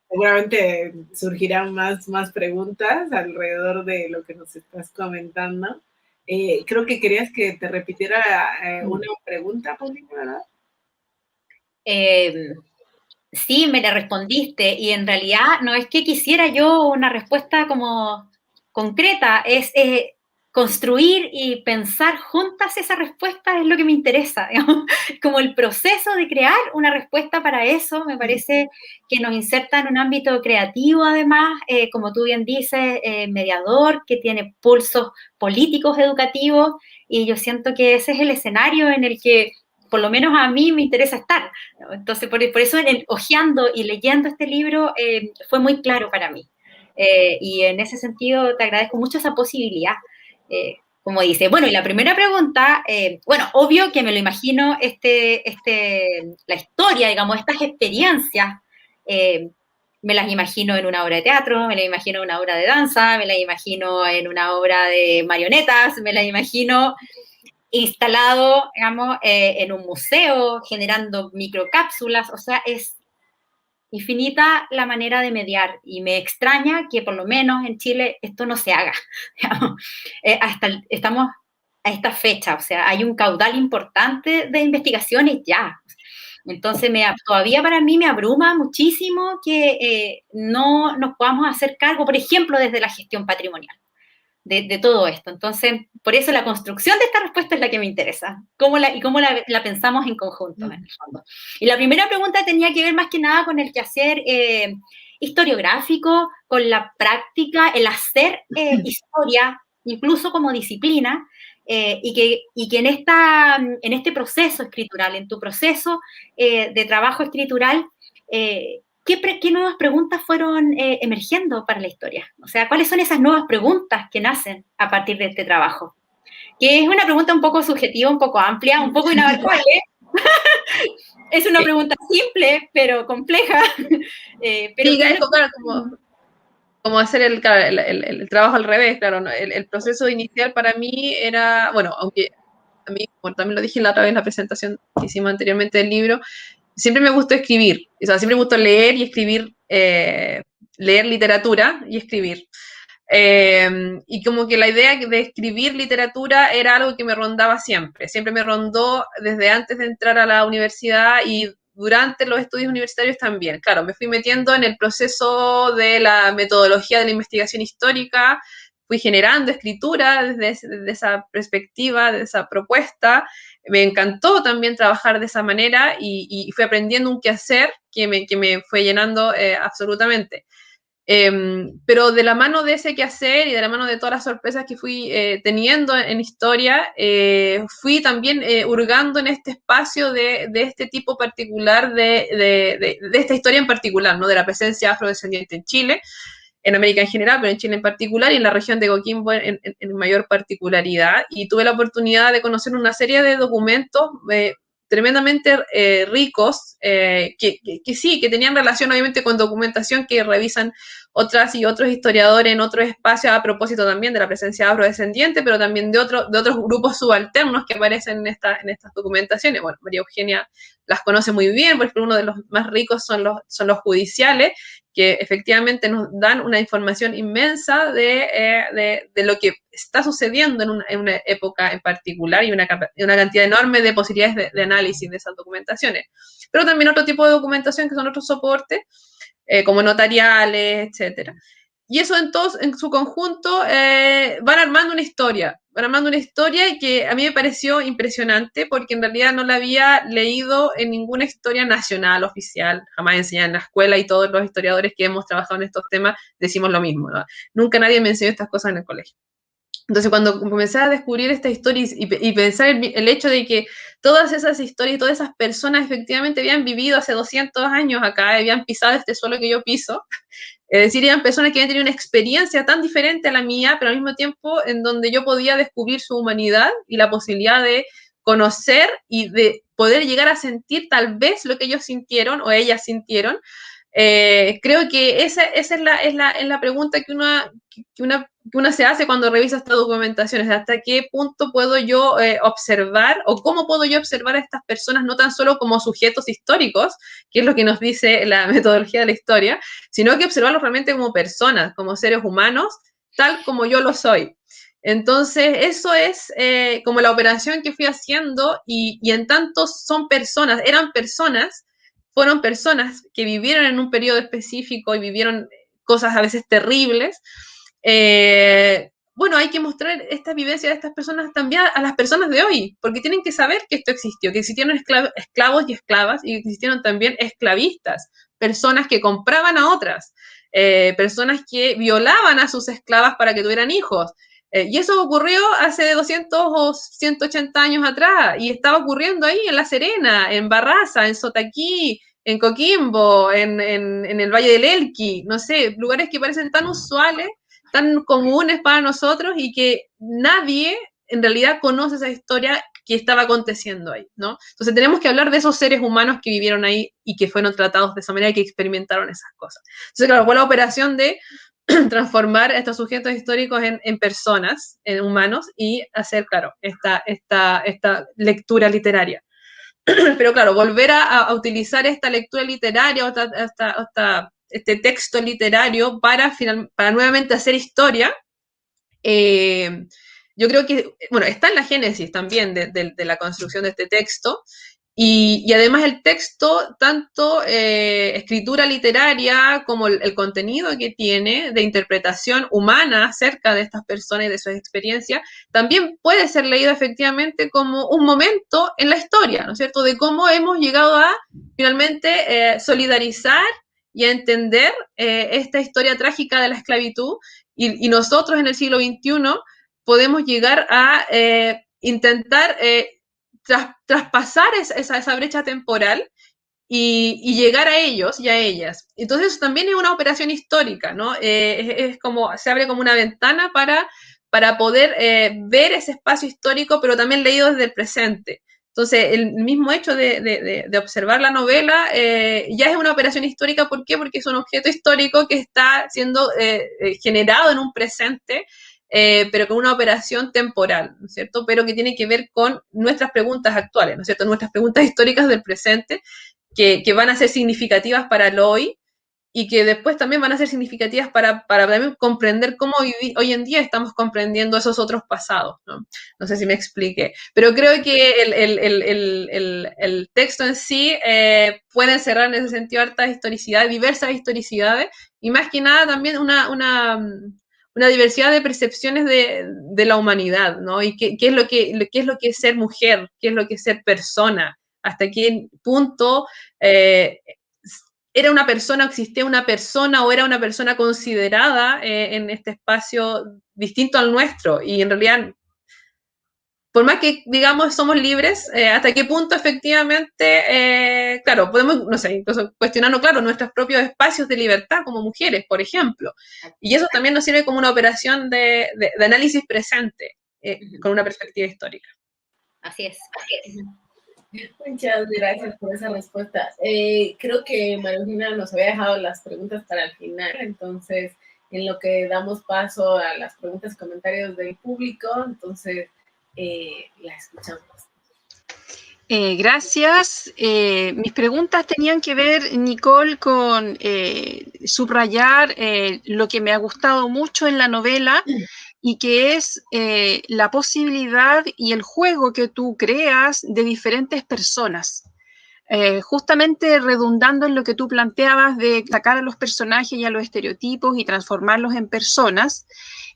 Seguramente surgirán más preguntas alrededor de lo que nos estás comentando. Creo que querías que te repitiera una pregunta, Paulina, ¿verdad? Sí, me la respondiste, y en realidad no es que quisiera yo una respuesta como concreta, es construir y pensar juntas esa respuesta es lo que me interesa, digamos. Como el proceso de crear una respuesta para eso, me parece que nos inserta en un ámbito creativo, además, como tú bien dices, mediador, que tiene pulsos políticos educativos, y yo siento que ese es el escenario en el que por lo menos a mí me interesa estar, ¿no? Entonces, por eso hojeando y leyendo este libro fue muy claro para mí. Y en ese sentido te agradezco mucho esa posibilidad. Como dice, bueno, y la primera pregunta, bueno, obvio que me lo imagino, la historia, digamos, estas experiencias, me las imagino en una obra de teatro, me las imagino en una obra de danza, me las imagino en una obra de marionetas, me las imagino instalado, digamos, en un museo, generando microcápsulas, o sea, es infinita la manera de mediar, y me extraña que por lo menos en Chile esto no se haga. Estamos a esta fecha, o sea, hay un caudal importante de investigaciones ya. Entonces, todavía para mí me abruma muchísimo que no nos podamos hacer cargo, por ejemplo, desde la gestión patrimonial. De todo esto. Entonces, por eso la construcción de esta respuesta es la que me interesa. ¿Cómo la pensamos en conjunto, en el fondo? Y la primera pregunta tenía que ver más que nada con el quehacer historiográfico, con la práctica, el hacer historia, incluso como disciplina, y que en este proceso escritural, en tu proceso de trabajo escritural, ¿qué nuevas preguntas fueron emergiendo para la historia? O sea, ¿cuáles son esas nuevas preguntas que nacen a partir de este trabajo? Que es una pregunta un poco subjetiva, un poco amplia, un poco inabarcable. Es una pregunta simple, pero compleja. Pero sí, claro, como hacer el trabajo al revés, claro, ¿no? El proceso inicial para mí era, bueno, aunque a mí, como también lo dije la otra vez en la presentación que hicimos anteriormente del libro, siempre me gustó escribir, o sea, siempre me gustó leer y escribir, leer literatura y escribir. Y como que la idea de escribir literatura era algo que me rondaba siempre me rondó desde antes de entrar a la universidad y durante los estudios universitarios también. Claro, me fui metiendo en el proceso de la metodología de la investigación histórica, fui generando escritura desde esa perspectiva, de esa propuesta. Me encantó también trabajar de esa manera y fui aprendiendo un quehacer que me fue llenando absolutamente. Pero de la mano de ese quehacer y de la mano de todas las sorpresas que fui teniendo en historia, fui también hurgando en este espacio de este tipo particular, de esta historia en particular, ¿no? De la presencia afrodescendiente en Chile, en América en general, pero en Chile en particular, y en la región de Coquimbo en mayor particularidad. Y tuve la oportunidad de conocer una serie de documentos tremendamente ricos, que sí, que tenían relación obviamente con documentación que revisan otras y otros historiadores en otros espacios a propósito también de la presencia afrodescendiente, pero también de otros grupos subalternos que aparecen en estas documentaciones. Bueno, María Eugenia las conoce muy bien, por ejemplo, uno de los más ricos son los judiciales, que efectivamente nos dan una información inmensa de lo que está sucediendo en una época en particular y una cantidad enorme de posibilidades de análisis de esas documentaciones. Pero también otro tipo de documentación que son otros soportes, como notariales, etcétera. Y eso en su conjunto van armando una historia que a mí me pareció impresionante porque en realidad no la había leído en ninguna historia nacional, oficial, jamás enseñada en la escuela y todos los historiadores que hemos trabajado en estos temas decimos lo mismo, ¿no? Nunca nadie me enseñó estas cosas en el colegio. Entonces, cuando comencé a descubrir esta historia y pensar el hecho de que todas esas historias, todas esas personas efectivamente habían vivido hace 200 años acá, habían pisado este suelo que yo piso, es decir, eran personas que habían tenido una experiencia tan diferente a la mía, pero al mismo tiempo en donde yo podía descubrir su humanidad y la posibilidad de conocer y de poder llegar a sentir tal vez lo que ellos sintieron o ellas sintieron. Creo que esa es la pregunta que uno se hace cuando revisa esta documentación, es hasta qué punto puedo yo observar o cómo puedo yo observar a estas personas no tan solo como sujetos históricos, que es lo que nos dice la metodología de la historia, sino que observarlos realmente como personas, como seres humanos, tal como yo lo soy. Entonces, eso es como la operación que fui haciendo y en tanto fueron personas que vivieron en un periodo específico y vivieron cosas a veces terribles. Bueno, hay que mostrar esta vivencia de estas personas también a las personas de hoy, porque tienen que saber que esto existió, que existieron esclavos y esclavas y que existieron también esclavistas, personas que compraban a otras, personas que violaban a sus esclavas para que tuvieran hijos. Y eso ocurrió hace 200 o 180 años atrás y estaba ocurriendo ahí en La Serena, en Barraza, en Sotaquí, en Coquimbo, en el Valle del Elqui, no sé, lugares que parecen tan usuales, tan comunes para nosotros y que nadie en realidad conoce esa historia que estaba aconteciendo ahí, ¿no? Entonces tenemos que hablar de esos seres humanos que vivieron ahí y que fueron tratados de esa manera y que experimentaron esas cosas. Entonces, claro, fue la operación de transformar a estos sujetos históricos en personas, en humanos, y hacer, claro, esta lectura literaria. Pero claro, volver a utilizar esta lectura literaria, este texto literario para nuevamente hacer historia, yo creo que, bueno, está en la génesis también de la construcción de este texto, y además el texto, tanto escritura literaria como el contenido que tiene de interpretación humana acerca de estas personas y de sus experiencias, también puede ser leído efectivamente como un momento en la historia, ¿no es cierto?, de cómo hemos llegado a finalmente solidarizar y a entender esta historia trágica de la esclavitud y nosotros en el siglo XXI podemos llegar a intentar traspasar esa brecha temporal y llegar a ellos y a ellas. Entonces eso también es una operación histórica, ¿no? Es como, se abre como una ventana para poder ver ese espacio histórico, pero también leído desde el presente. Entonces, el mismo hecho de observar la novela ya es una operación histórica. ¿Por qué? Porque es un objeto histórico que está siendo generado en un presente, pero con una operación temporal, ¿no es cierto? Pero que tiene que ver con nuestras preguntas actuales, ¿no es cierto? Nuestras preguntas históricas del presente, que van a ser significativas para el hoy y que después también van a ser significativas para también comprender cómo hoy en día estamos comprendiendo esos otros pasados, ¿no? No sé si me expliqué, pero creo que el texto en sí puede encerrar en ese sentido hartas historicidades, diversas historicidades, y más que nada también una diversidad de percepciones de la humanidad, ¿no? Y qué es lo que es ser mujer, qué es lo que es ser persona, hasta qué punto era una persona, existía una persona o era una persona considerada en este espacio distinto al nuestro. Y en realidad, por más que digamos somos libres, hasta qué punto efectivamente, claro, podemos, no sé, incluso cuestionarnos, claro, nuestros propios espacios de libertad como mujeres, por ejemplo. Y eso también nos sirve como una operación de análisis presente, con una perspectiva histórica. Así es. Muchas gracias por esa respuesta. Creo que María nos había dejado las preguntas para el final, entonces en lo que damos paso a las preguntas y comentarios del público, entonces la escuchamos. Gracias. Mis preguntas tenían que ver, Nicole, con subrayar lo que me ha gustado mucho en la novela y que es la posibilidad y el juego que tú creas de diferentes personas. Justamente redundando en lo que tú planteabas de sacar a los personajes y a los estereotipos y transformarlos en personas,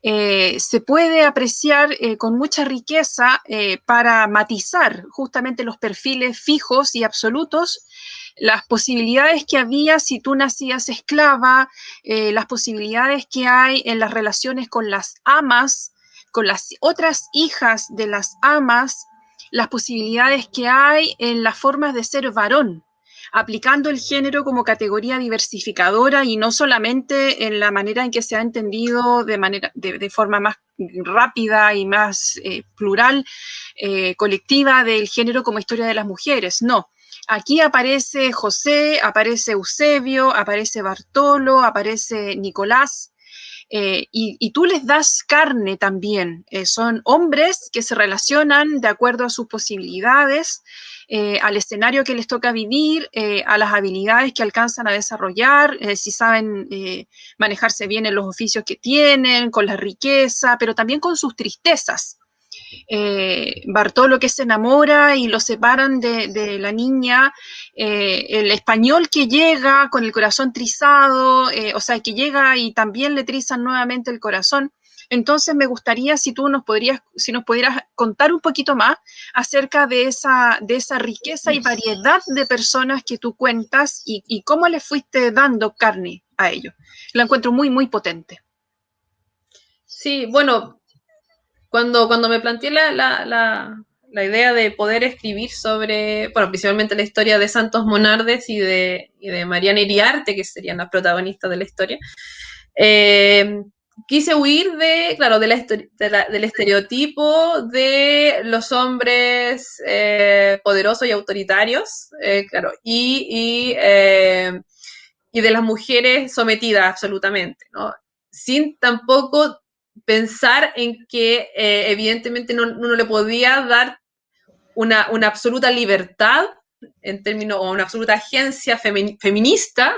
se puede apreciar con mucha riqueza para matizar justamente los perfiles fijos y absolutos, las posibilidades que había si tú nacías esclava, las posibilidades que hay en las relaciones con las amas, con las otras hijas de las amas, las posibilidades que hay en las formas de ser varón, aplicando el género como categoría diversificadora y no solamente en la manera en que se ha entendido de forma más rápida y más plural, colectiva del género como historia de las mujeres, no. Aquí aparece José, aparece Eusebio, aparece Bartolo, aparece Nicolás, y tú les das carne también. Son hombres que se relacionan de acuerdo a sus posibilidades, al escenario que les toca vivir, a las habilidades que alcanzan a desarrollar, si saben manejarse bien en los oficios que tienen, con la riqueza, pero también con sus tristezas. Bartolo que se enamora y lo separan de la niña, el español que llega con el corazón trizado, o sea, que llega y también le trizan nuevamente el corazón. Entonces me gustaría si nos pudieras contar un poquito más acerca de esa riqueza y variedad de personas que tú cuentas y cómo le fuiste dando carne a ellos. La encuentro muy, muy potente. Sí, bueno, cuando me planteé la idea de poder escribir sobre, bueno, principalmente la historia de Santos Monardes y de Mariana Iriarte, que serían las protagonistas de la historia, quise huir del estereotipo de los hombres poderosos y autoritarios, claro, y de las mujeres sometidas absolutamente, ¿no? Sin tampoco pensar en que evidentemente no le podía dar una absoluta libertad en términos, o una absoluta agencia feminista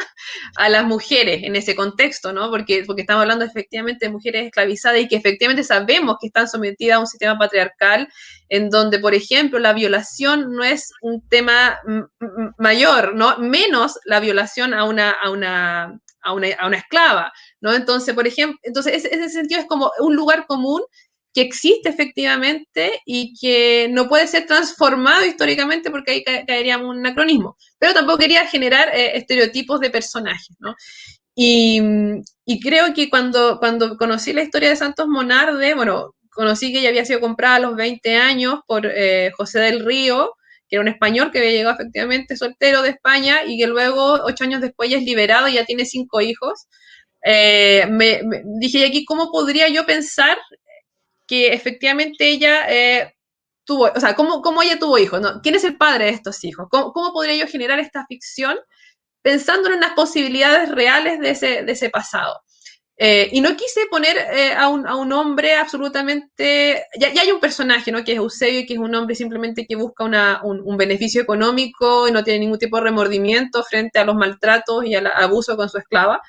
a las mujeres en ese contexto, ¿no? Porque estamos hablando efectivamente de mujeres esclavizadas y que efectivamente sabemos que están sometidas a un sistema patriarcal en donde, por ejemplo, la violación no es un tema mayor, ¿no? Menos la violación a una esclava, ¿no? Entonces, por ejemplo, ese sentido es como un lugar común que existe efectivamente y que no puede ser transformado históricamente porque ahí caeríamos en un anacronismo. Pero tampoco quería generar estereotipos de personajes, ¿no? Y creo que cuando conocí la historia de Santos Monarde, bueno, conocí que ella había sido comprada a los 20 años por José del Río, que era un español que había llegado efectivamente soltero de España y que luego, 8 años después, ya es liberado y ya tiene 5 hijos. Dije, ¿y aquí cómo podría yo pensar que efectivamente ella tuvo, o sea, cómo ella tuvo hijos, ¿no? ¿Quién es el padre de estos hijos? ¿Cómo podría yo generar esta ficción pensando en las posibilidades reales de ese pasado? Y no quise poner a un hombre absolutamente... Ya hay un personaje, ¿no? Que es Eusebio, que es un hombre simplemente que busca un beneficio económico y no tiene ningún tipo de remordimiento frente a los maltratos y al abuso con su esclava.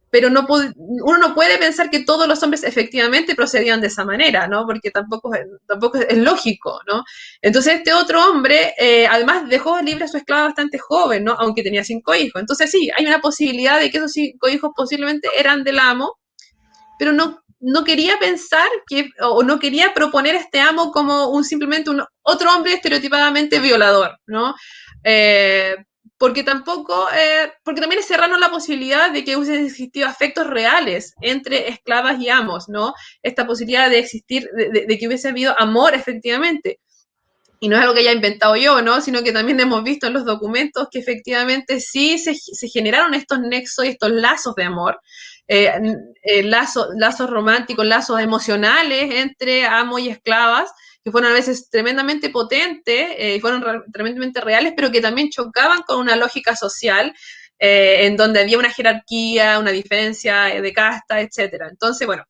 Pero uno no puede pensar que todos los hombres efectivamente procedían de esa manera, ¿no? Porque tampoco es lógico, ¿no? Entonces este otro hombre, además dejó libre a su esclava bastante joven, ¿no? Aunque tenía 5 hijos. Entonces sí, hay una posibilidad de que esos 5 hijos posiblemente eran del amo, pero no quería pensar o no quería proponer a este amo como simplemente otro hombre estereotipadamente violador, ¿no? Porque también es cerrarnos la posibilidad de que hubiesen existido afectos reales entre esclavas y amos, ¿no? Esta posibilidad de existir, de que hubiese habido amor efectivamente. Y no es algo que haya inventado yo, ¿no? Sino que también hemos visto en los documentos que efectivamente sí se generaron estos nexos y estos lazos de amor, lazos románticos, lazos emocionales entre amos y esclavas, que fueron a veces tremendamente potentes y fueron tremendamente reales, pero que también chocaban con una lógica social en donde había una jerarquía, una diferencia de casta, etcétera. Entonces, bueno,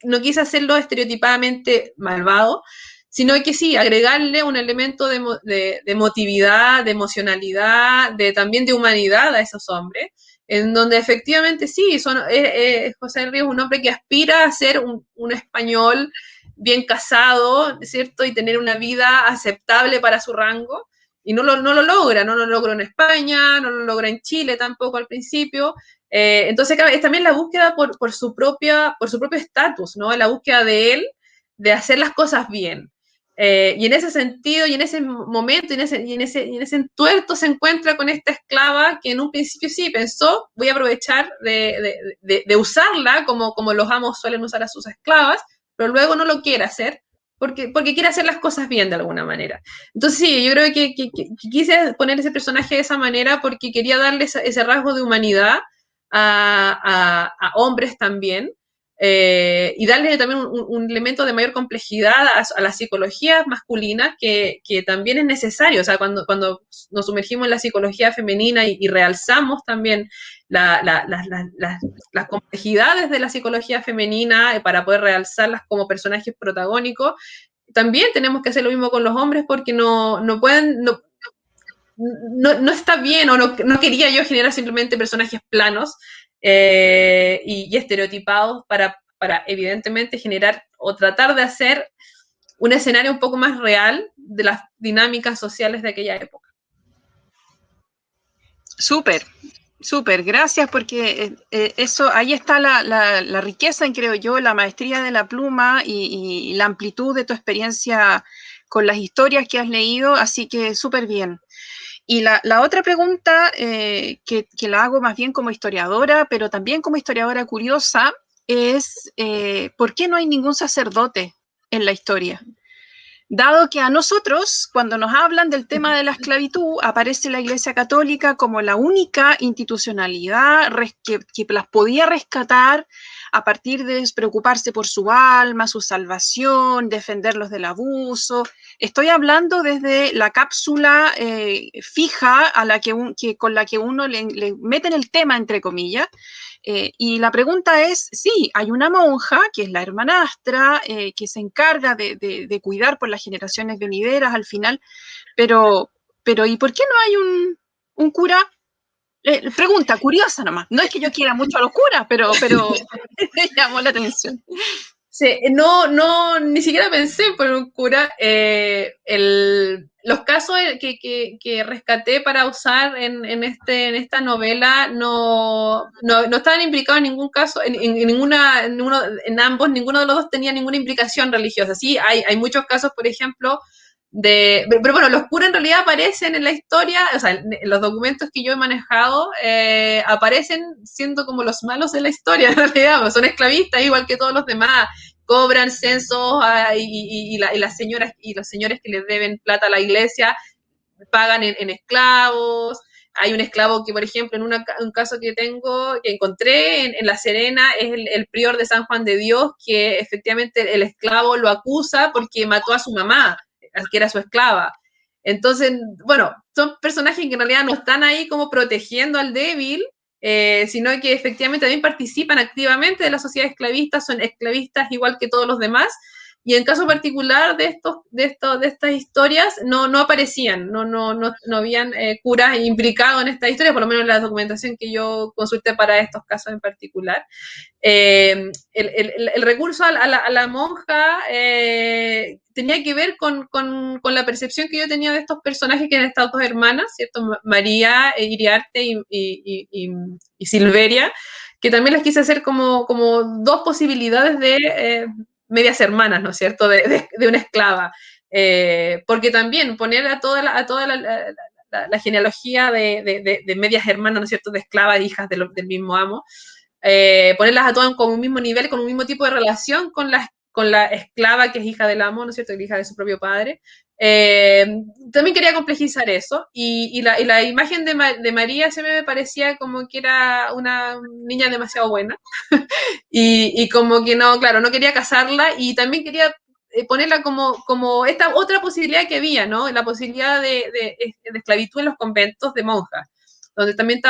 no quise hacerlo estereotipadamente malvado, sino que sí, agregarle un elemento de emotividad, de emocionalidad, también de humanidad a esos hombres, en donde efectivamente sí, José Ríos es un hombre que aspira a ser un español bien casado, ¿cierto? Y tener una vida aceptable para su rango, y no lo logra, no lo logró en España, no lo logra en Chile tampoco al principio. Entonces es también la búsqueda por su propio estatus, ¿no? La búsqueda de él de hacer las cosas bien. Y en ese sentido, y en ese momento, y en ese entuerto se encuentra con esta esclava que en un principio sí pensó, voy a aprovechar de usarla como los amos suelen usar a sus esclavas, pero luego no lo quiere hacer porque quiere hacer las cosas bien de alguna manera. Entonces sí, yo creo que quise poner ese personaje de esa manera porque quería darle ese rasgo de humanidad a hombres también, y darle también un elemento de mayor complejidad a la psicología masculina que también es necesario. O sea, cuando nos sumergimos en la psicología femenina y realzamos también las complejidades de la psicología femenina para poder realzarlas como personajes protagónicos, también tenemos que hacer lo mismo con los hombres porque no pueden... No está bien, o no quería yo generar simplemente personajes planos y estereotipados para evidentemente generar o tratar de hacer un escenario un poco más real de las dinámicas sociales de aquella época. Súper, súper, gracias, porque eso, ahí está la riqueza, creo yo, la maestría de la pluma y la amplitud de tu experiencia con las historias que has leído, así que súper bien. Y la otra pregunta, que la hago más bien como historiadora, pero también como historiadora curiosa, es ¿por qué no hay ningún sacerdote en la historia? Dado que a nosotros, cuando nos hablan del tema de la esclavitud, aparece la Iglesia Católica como la única institucionalidad que las podía rescatar a partir de preocuparse por su alma, su salvación, defenderlos del abuso. Estoy hablando desde la cápsula fija con la que uno le meten el tema, entre comillas. Y la pregunta es, sí, hay una monja, que es la hermanastra, que se encarga de cuidar por las generaciones venideras al final, pero ¿y por qué no hay un cura? Pregunta curiosa nomás. No es que yo quiera mucho a los curas, pero me llamó la atención. Sí, ni siquiera pensé por un cura. Los casos que rescaté para usar en esta novela no estaban implicados en ningún caso, en ambos, ninguno de los dos tenía ninguna implicación religiosa. Sí, hay muchos casos, por ejemplo, pero bueno, los curas en realidad aparecen en la historia, o sea, en los documentos que yo he manejado, aparecen siendo como los malos de la historia, en realidad, son esclavistas igual que todos los demás, cobran censos y las señoras y los señores que les deben plata a la iglesia pagan en esclavos. Hay un esclavo que, por ejemplo, en un caso que encontré en La Serena, es el prior de San Juan de Dios, que efectivamente el esclavo lo acusa porque mató a su mamá, que era su esclava. Entonces, bueno, son personajes que en realidad no están ahí como protegiendo al débil, sino que efectivamente también participan activamente de la sociedad esclavista, son esclavistas igual que todos los demás. Y en caso particular de estas historias no aparecían, no habían curas implicados en esta historia, por lo menos en la documentación que yo consulté para estos casos en particular. El recurso a la monja tenía que ver con la percepción que yo tenía de estos personajes que eran estas dos hermanas, ¿cierto? María Iriarte y Silveria, que también las quise hacer como dos posibilidades de medias hermanas, ¿no es cierto?, de una esclava. Porque también poner a toda la genealogía de medias hermanas, ¿no es cierto?, de esclavas, hijas del mismo amo, ponerlas a todas con un mismo nivel, con un mismo tipo de relación con la esclava que es hija del amo, ¿no es cierto?, hija de su propio padre. También quería complejizar eso, y la imagen de María se me parecía como que era una niña demasiado buena, y como que no, claro, no quería casarla, y también quería ponerla como esta otra posibilidad que había, ¿no? La posibilidad de esclavitud en los conventos de monjas, donde también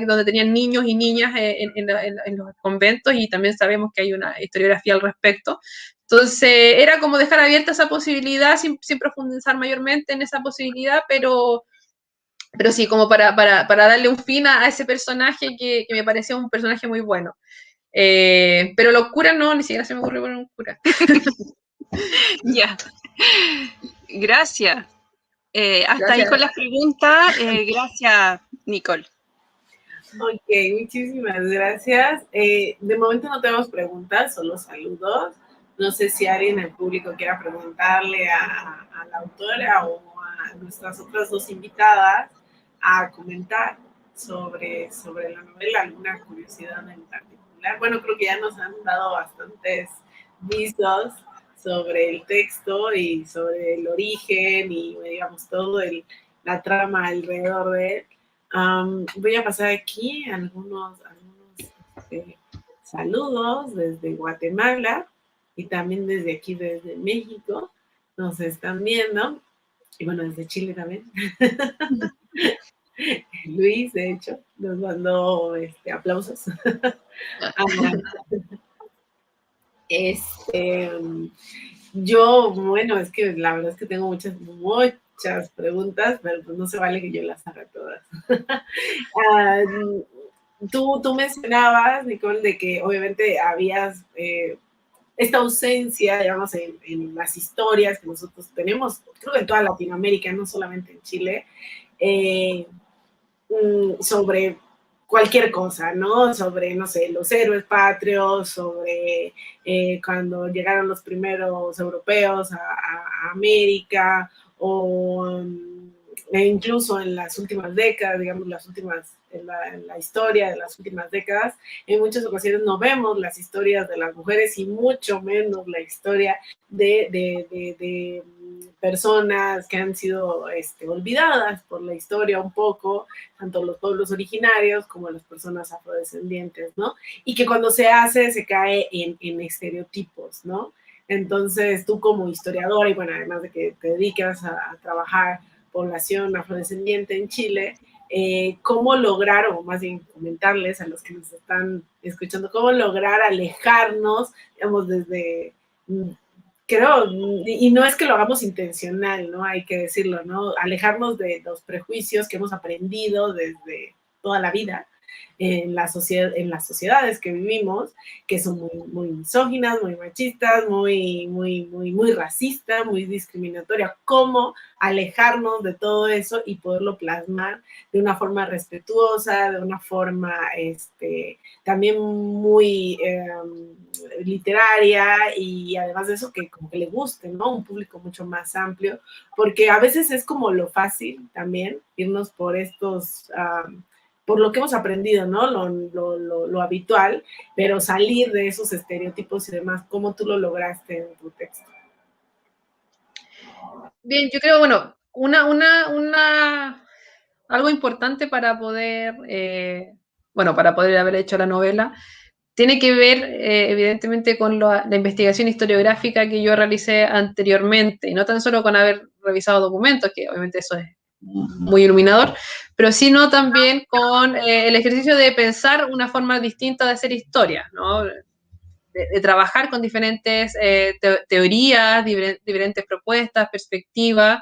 donde tenían niños y niñas en los conventos, y también sabemos que hay una historiografía al respecto. Entonces, era como dejar abierta esa posibilidad sin profundizar mayormente en esa posibilidad, pero sí, como para darle un fin a ese personaje que me parecía un personaje muy bueno. Pero los curas no, ni siquiera se me ocurrió poner un cura. Ya. Gracias. Hasta ahí Gracias. con las preguntas. Gracias, Nicole. Ok, muchísimas gracias. De momento no tenemos preguntas, solo saludos. No sé si alguien en el público quiera preguntarle a la autora o a nuestras otras dos invitadas a comentar sobre la novela, alguna curiosidad en particular. Bueno, creo que ya nos han dado bastantes visos sobre el texto y sobre el origen y, digamos, todo la trama alrededor de él. Voy a pasar aquí algunos saludos desde Guatemala y también desde aquí, desde México. Nos están viendo. Y bueno, desde Chile también. Luis, de hecho, nos mandó aplausos. Yo, bueno, es que la verdad es que tengo muchas preguntas, pero pues no se vale que yo las haga todas. Tú mencionabas, Nicole, de que obviamente habías esta ausencia, digamos, en las historias que nosotros tenemos, creo que en toda Latinoamérica, no solamente en Chile, sobre cualquier cosa, ¿no? Sobre, no sé, los héroes patrios, sobre cuando llegaron los primeros europeos a América, o incluso en las últimas décadas, digamos, en la historia de las últimas décadas, en muchas ocasiones no vemos las historias de las mujeres y mucho menos la historia de personas que han sido olvidadas por la historia un poco, tanto los pueblos originarios como las personas afrodescendientes, ¿no? Y que cuando se hace, se cae en estereotipos, ¿no? Entonces, tú como historiadora, y bueno, además de que te dedicas a trabajar población afrodescendiente en Chile, cómo lograr, o más bien comentarles a los que nos están escuchando, cómo lograr alejarnos, digamos, desde, creo, y no es que lo hagamos intencional, ¿no? Hay que decirlo, ¿no? Alejarnos de los prejuicios que hemos aprendido desde toda la vida en las sociedades que vivimos, que son muy misóginas, muy machistas, muy racistas, muy discriminatorias. ¿Cómo alejarnos de todo eso y poderlo plasmar de una forma respetuosa, de una forma también muy literaria, y además de eso que como que le guste, ¿no? Un público mucho más amplio, porque a veces es como lo fácil también irnos por estos por lo que hemos aprendido, ¿no? Lo habitual, pero salir de esos estereotipos y demás. ¿Cómo tú lo lograste en tu texto? Bien, yo creo, bueno, algo importante para poder, para poder haber hecho la novela, tiene que ver, evidentemente, con la investigación historiográfica que yo realicé anteriormente, y no tan solo con haber revisado documentos, que obviamente eso es muy iluminador, pero sino también con el ejercicio de pensar una forma distinta de hacer historia, ¿no? De trabajar con diferentes teorías, diferentes propuestas, perspectivas,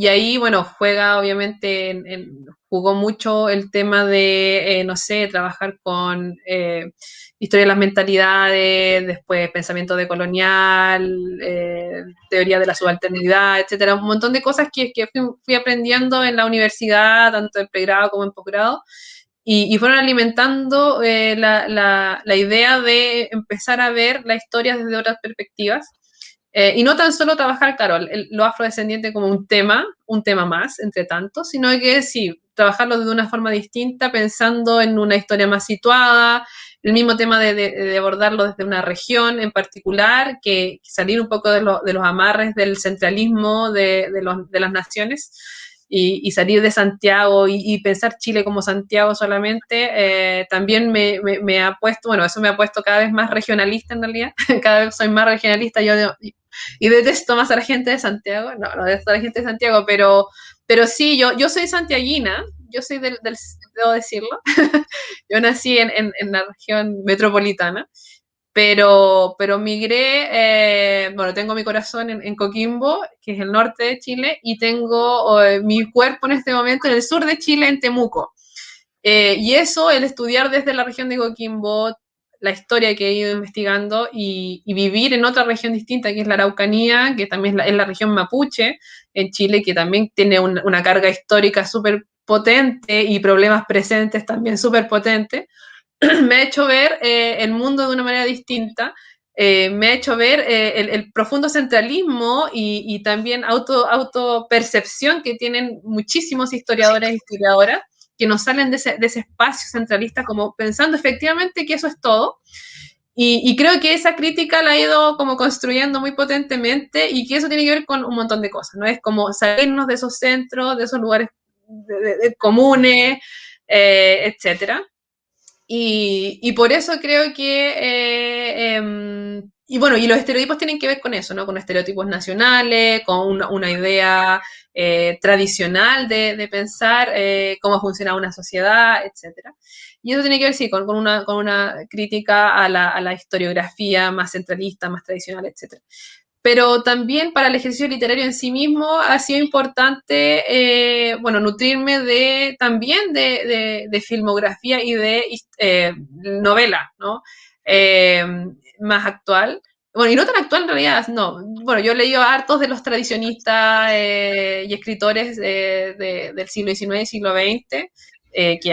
y ahí, bueno, jugó mucho el tema de, no sé, trabajar con historia de las mentalidades, después pensamiento decolonial, teoría de la subalternidad, etcétera, un montón de cosas que fui aprendiendo en la universidad, tanto en pregrado como en posgrado, y fueron alimentando la idea de empezar a ver la historia desde otras perspectivas. Y no tan solo trabajar, claro, lo afrodescendiente como un tema más, entre tantos, sino que sí, trabajarlo de una forma distinta, pensando en una historia más situada, el mismo tema de abordarlo desde una región en particular, que salir un poco de los amarres del centralismo de las naciones. y salir de Santiago y pensar Chile como Santiago solamente, también me ha puesto, bueno, eso me ha puesto cada vez más regionalista en realidad, cada vez soy más regionalista, y detesto más a la gente de Santiago, no detesto a la gente de Santiago, pero sí, yo soy santiaguina, yo soy debo decirlo, yo nací en la región metropolitana, pero migré, bueno, tengo mi corazón en Coquimbo, que es el norte de Chile, y tengo mi cuerpo en este momento en el sur de Chile, en Temuco. Y eso, el estudiar desde la región de Coquimbo, la historia que he ido investigando y vivir en otra región distinta, que es la Araucanía, que también es la región mapuche en Chile, que también tiene una carga histórica súper potente y problemas presentes también súper potentes, me ha hecho ver el mundo de una manera distinta, me ha hecho ver el profundo centralismo y también autopercepción que tienen muchísimos historiadores y historiadoras que nos salen de ese espacio centralista como pensando efectivamente que eso es todo. Y creo que esa crítica la ha ido como construyendo muy potentemente y que eso tiene que ver con un montón de cosas, ¿no? Es como salirnos de esos centros, de esos lugares comunes, etcétera. Y por eso creo que, y bueno, y los estereotipos tienen que ver con eso, ¿no? Con estereotipos nacionales, con una idea tradicional de pensar cómo funciona una sociedad, etcétera. Y eso tiene que ver, sí, con una crítica a la historiografía más centralista, más tradicional, etcétera. Pero también para el ejercicio literario en sí mismo ha sido importante, bueno, nutrirme también de filmografía y de novela, ¿no? Más actual. Bueno, y no tan actual en realidad, no. Bueno, yo he leído hartos de los tradicionistas y escritores del siglo XIX y siglo XX que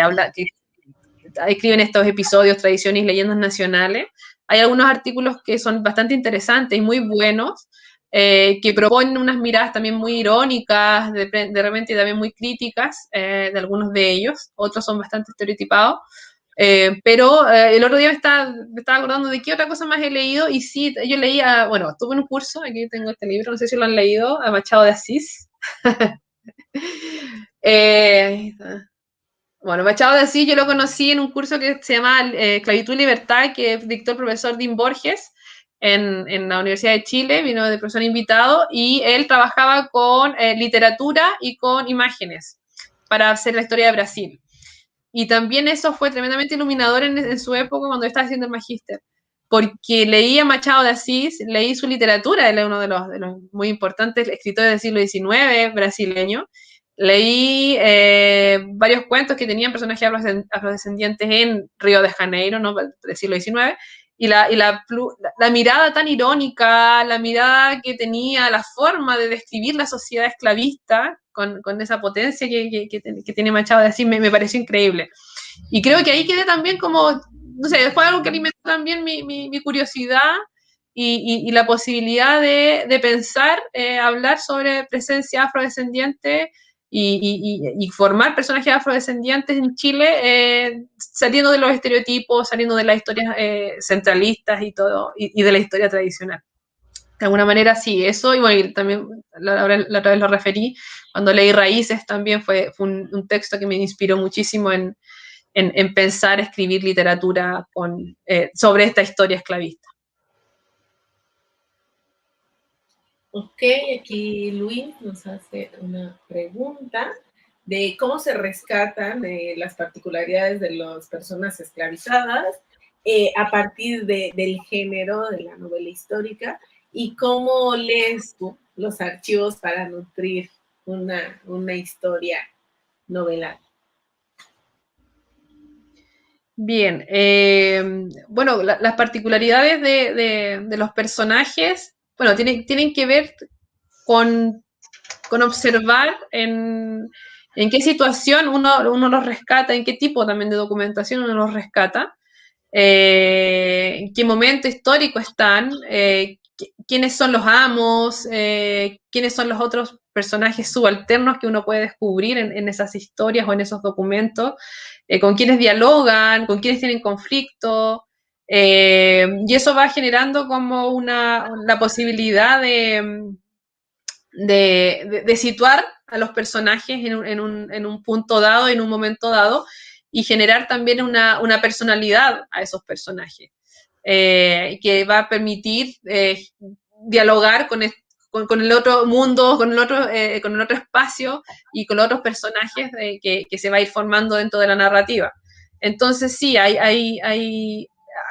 escriben estos episodios, tradiciones y leyendas nacionales. Hay algunos artículos que son bastante interesantes y muy buenos, que proponen unas miradas también muy irónicas, de repente también muy críticas de algunos de ellos, otros son bastante estereotipados. Pero el otro día me estaba acordando de qué otra cosa más he leído, y sí, yo leía, bueno, tuve un curso, aquí tengo este libro, no sé si lo han leído, a Machado de Asís. Bueno, Machado de Asís yo lo conocí en un curso que se llama Esclavitud y Libertad, que dictó el profesor Dean Borges en la Universidad de Chile, vino de profesor invitado, y él trabajaba con literatura y con imágenes para hacer la historia de Brasil. Y también eso fue tremendamente iluminador en su época cuando estaba haciendo el magíster, porque leía Machado de Asís, leí su literatura, él es uno de los muy importantes escritores del siglo XIX brasileño. Leí varios cuentos que tenían personajes afrodescendientes en Río de Janeiro, ¿no? Del siglo XIX, y la mirada tan irónica, la mirada que tenía, la forma de describir la sociedad esclavista con esa potencia que tiene Machado de Asís, me pareció increíble. Y creo que ahí quedé también como, no sé, fue algo que alimentó también mi curiosidad y la posibilidad de pensar, hablar sobre presencia afrodescendiente y formar personajes afrodescendientes en Chile, saliendo de los estereotipos, saliendo de las historias centralistas y todo, y de la historia tradicional. De alguna manera sí, eso, y bueno, y también la otra vez lo referí, cuando leí Raíces también fue un texto que me inspiró muchísimo en pensar, escribir literatura sobre esta historia esclavista. Ok, aquí Luis nos hace una pregunta de cómo se rescatan las particularidades de las personas esclavizadas a partir del género de la novela histórica, y cómo lees tú los archivos para nutrir una historia novelada. Bien, bueno, las particularidades de los personajes, bueno, tienen que ver con observar en qué situación uno los rescata, en qué tipo también de documentación uno los rescata, en qué momento histórico están, quiénes son los amos, quiénes son los otros personajes subalternos que uno puede descubrir en esas historias o en esos documentos, con quiénes dialogan, con quiénes tienen conflicto, y eso va generando como la posibilidad de situar a los personajes en un punto dado, en un momento dado, y generar también una personalidad a esos personajes, que va a permitir dialogar con el otro mundo, con el otro espacio y con los otros personajes que se va a ir formando dentro de la narrativa. Entonces sí, hay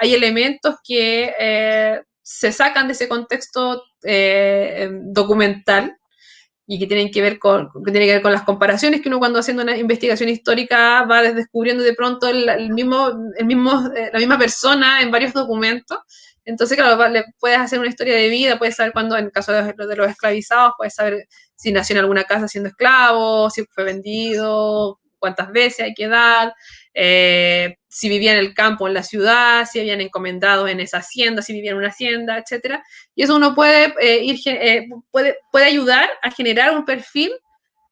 elementos que se sacan de ese contexto documental y que tienen que ver con las comparaciones que uno cuando haciendo una investigación histórica va descubriendo de pronto la misma persona en varios documentos. Entonces, claro, le puedes hacer una historia de vida, puedes saber cuándo, en el caso de los esclavizados, puedes saber si nació en alguna casa siendo esclavo, si fue vendido, cuántas veces, hay que dar, si vivía en el campo, en la ciudad, si habían encomendado en esa hacienda, si vivía en una hacienda, etcétera. Y eso uno puede puede ayudar a generar un perfil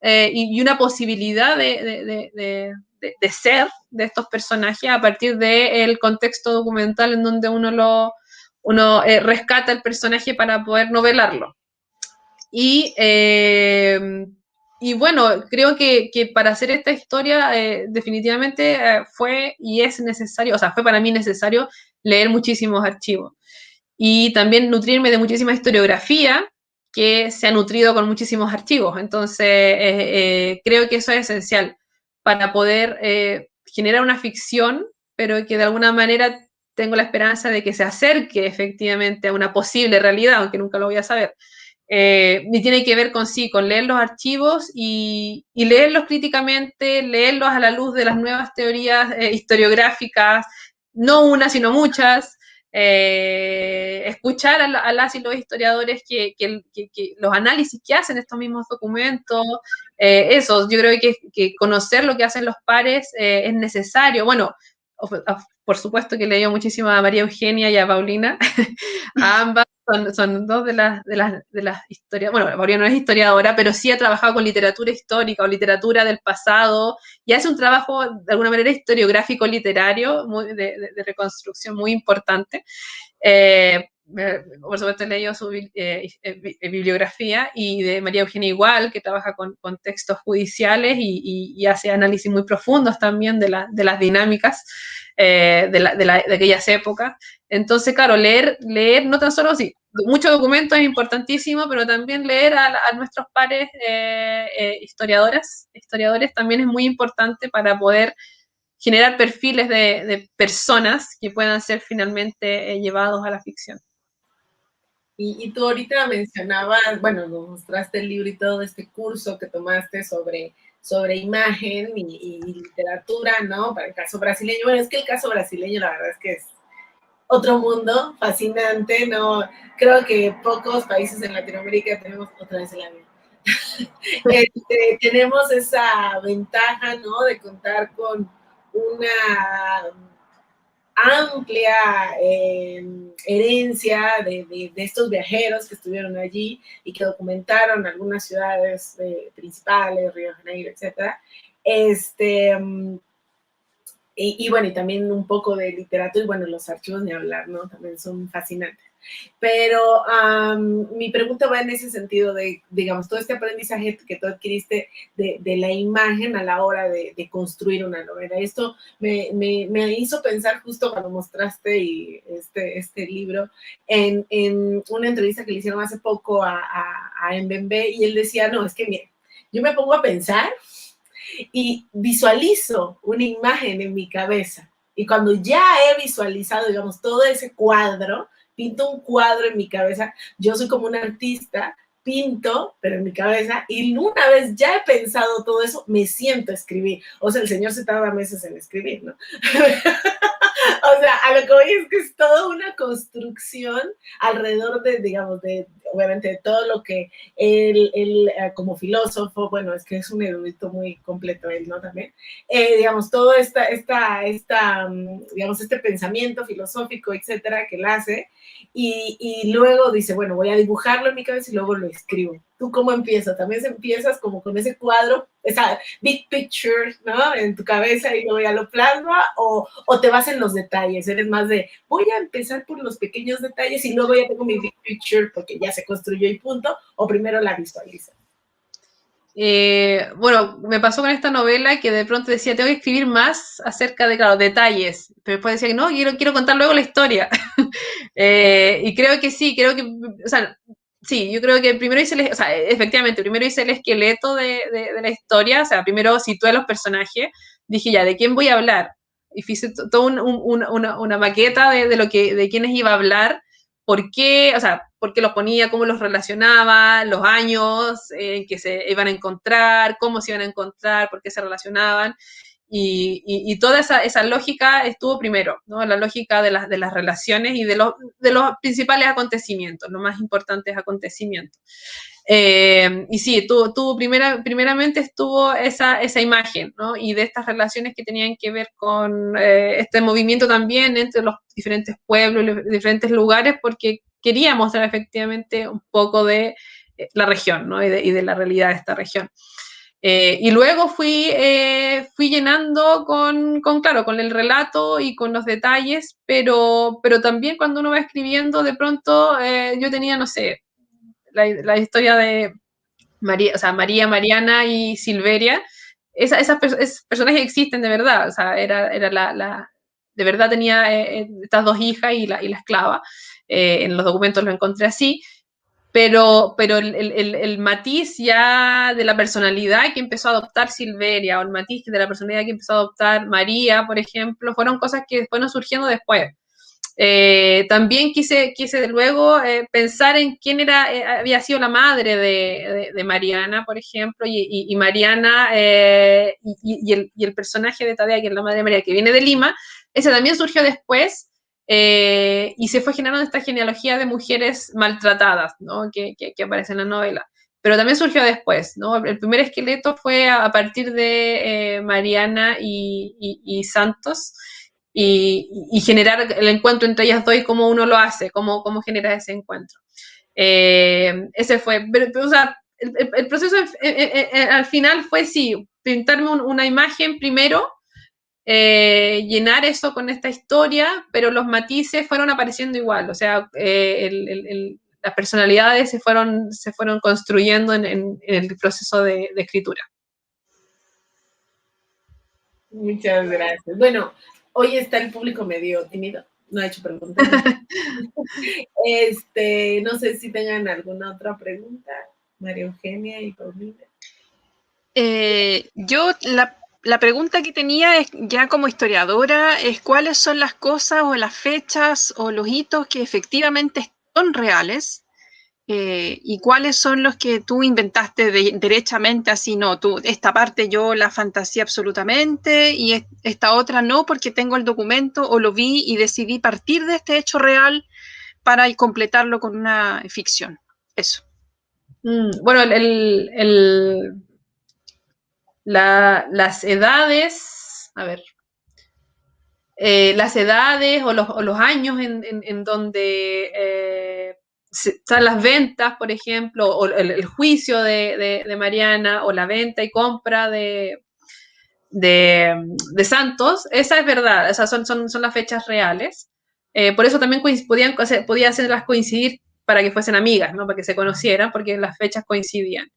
y una posibilidad de ser de estos personajes a partir del contexto documental en donde uno rescata el personaje para poder novelarlo. Y bueno, creo que para hacer esta historia definitivamente fue y es necesario, o sea, fue para mí necesario leer muchísimos archivos y también nutrirme de muchísima historiografía que se ha nutrido con muchísimos archivos. Entonces, creo que eso es esencial para poder generar una ficción, pero que de alguna manera tengo la esperanza de que se acerque efectivamente a una posible realidad, aunque nunca lo voy a saber. Y tiene que ver con sí, con leer los archivos y leerlos críticamente, leerlos a la luz de las nuevas teorías historiográficas, no una, sino muchas, escuchar a las y los historiadores que los análisis que hacen estos mismos documentos, eso, yo creo que conocer lo que hacen los pares es necesario. Bueno, por supuesto que leí muchísimo a María Eugenia y a Paulina, a ambas son dos de las historias, bueno, Paulina no es historiadora, pero sí ha trabajado con literatura histórica o literatura del pasado, y hace un trabajo de alguna manera historiográfico literario de reconstrucción muy importante. Por supuesto he leído su bibliografía, y de María Eugenia igual, que trabaja con textos judiciales y hace análisis muy profundos también de las dinámicas de aquellas épocas. Entonces, claro, leer no tan solo así, muchos documentos es importantísimo, pero también leer a nuestros pares historiadores también es muy importante para poder generar perfiles de personas que puedan ser finalmente llevados a la ficción. Y tú ahorita mencionabas, bueno, nos mostraste el libro y todo este curso que tomaste sobre imagen y literatura, ¿no? Para el caso brasileño. Bueno, es que el caso brasileño la verdad es que es otro mundo fascinante, ¿no? Creo que pocos países en Latinoamérica tenemos, otra vez el avión, tenemos esa ventaja, ¿no? De contar con una amplia herencia de estos viajeros que estuvieron allí y que documentaron algunas ciudades principales, Río de Janeiro, etc. Y bueno, y también un poco de literatura, y bueno, los archivos ni hablar, ¿no? También son fascinantes. Pero mi pregunta va en ese sentido de, digamos, todo este aprendizaje que tú adquiriste de la imagen a la hora de construir una novela. Esto me hizo pensar justo cuando mostraste este libro en una entrevista que le hicieron hace poco a Mbembe, y él decía, no, es que mira, yo me pongo a pensar y visualizo una imagen en mi cabeza. Y cuando ya he visualizado, digamos, todo ese cuadro, pinto un cuadro en mi cabeza, yo soy como un artista, pinto, pero en mi cabeza, y una vez ya he pensado todo eso, me siento a escribir. O sea, el señor se tarda meses en escribir, ¿no? O sea, a lo que voy es que es toda una construcción alrededor de, digamos, obviamente, de todo lo que él como filósofo, bueno, es que es un erudito muy completo él, ¿no? También, digamos, todo digamos, este pensamiento filosófico, etcétera, que él hace, y luego dice, bueno, voy a dibujarlo en mi cabeza y luego lo escribo. ¿Tú cómo empiezas? ¿También empiezas como con ese cuadro, esa big picture, ¿no? En tu cabeza y luego ya lo plasma, o te vas en los detalles? ¿Eres más de, voy a empezar por los pequeños detalles y luego ya tengo mi big picture porque ya se construyó y punto, o primero la visualizas? Bueno, me pasó con esta novela que de pronto decía, tengo que escribir más acerca de, claro, detalles, pero después decía, no, quiero contar luego la historia. Y creo que sí, o sea, sí, yo creo que primero hice, o sea, efectivamente, primero hice el esqueleto de la historia, o sea, primero situé los personajes, dije ya, ¿de quién voy a hablar? Y hice toda una maqueta de quiénes iba a hablar, por qué, o sea, por qué los ponía, cómo los relacionaba, los años en que se iban a encontrar, cómo se iban a encontrar, por qué se relacionaban. Y toda esa lógica estuvo primero, ¿no? La lógica de las relaciones y de los principales acontecimientos, los más importantes acontecimientos. Y sí, primeramente estuvo esa imagen, ¿no? Y de estas relaciones que tenían que ver con este movimiento también entre los diferentes pueblos, los diferentes lugares, porque quería mostrar efectivamente un poco de la región, ¿no? Y de la realidad de esta región. Y luego fui llenando claro, con el relato y con los detalles, pero también cuando uno va escribiendo, de pronto yo tenía, no sé, la historia de María, o sea, María, Mariana y Silveria, esos personajes existen de verdad, o sea, era de verdad tenía estas dos hijas y la esclava, en los documentos lo encontré así, pero el matiz ya de la personalidad que empezó a adoptar Silveria, o el matiz de la personalidad que empezó a adoptar María, por ejemplo, fueron cosas que fueron surgiendo después. También quise luego pensar en quién había sido la madre de Mariana, por ejemplo, y Mariana y el personaje de Tadea, que es la madre de María, que viene de Lima, ese también surgió después. Y se fue generando esta genealogía de mujeres maltratadas, ¿no? que aparece en la novela. Pero también surgió después, ¿no? El primer esqueleto fue a partir de Mariana y Santos, y generar el encuentro entre ellas dos y cómo uno lo hace, cómo genera ese encuentro. Ese fue, pero, o sea, el proceso al final fue, sí, pintarme una imagen primero, llenar eso con esta historia, pero los matices fueron apareciendo igual, o sea, las personalidades se fueron construyendo en el proceso de escritura. Muchas gracias. Bueno, hoy está el público medio tímido, no ha hecho preguntas. No sé si tengan alguna otra pregunta, María Eugenia y Paulina. Yo la pregunta que tenía es, ya como historiadora, es cuáles son las cosas o las fechas o los hitos que efectivamente son reales, y cuáles son los que tú inventaste derechamente, así no, esta parte yo la fantaseé absolutamente y esta otra no, porque tengo el documento o lo vi y decidí partir de este hecho real para completarlo con una ficción. Eso. Bueno, las edades, a ver, las edades o los años en donde están las ventas, por ejemplo, o el juicio de Mariana, o la venta y compra de Santos, esa es verdad, esas son las fechas reales. Por eso también podía hacerlas coincidir para que fuesen amigas, ¿no? Para que se conocieran, porque las fechas coincidían.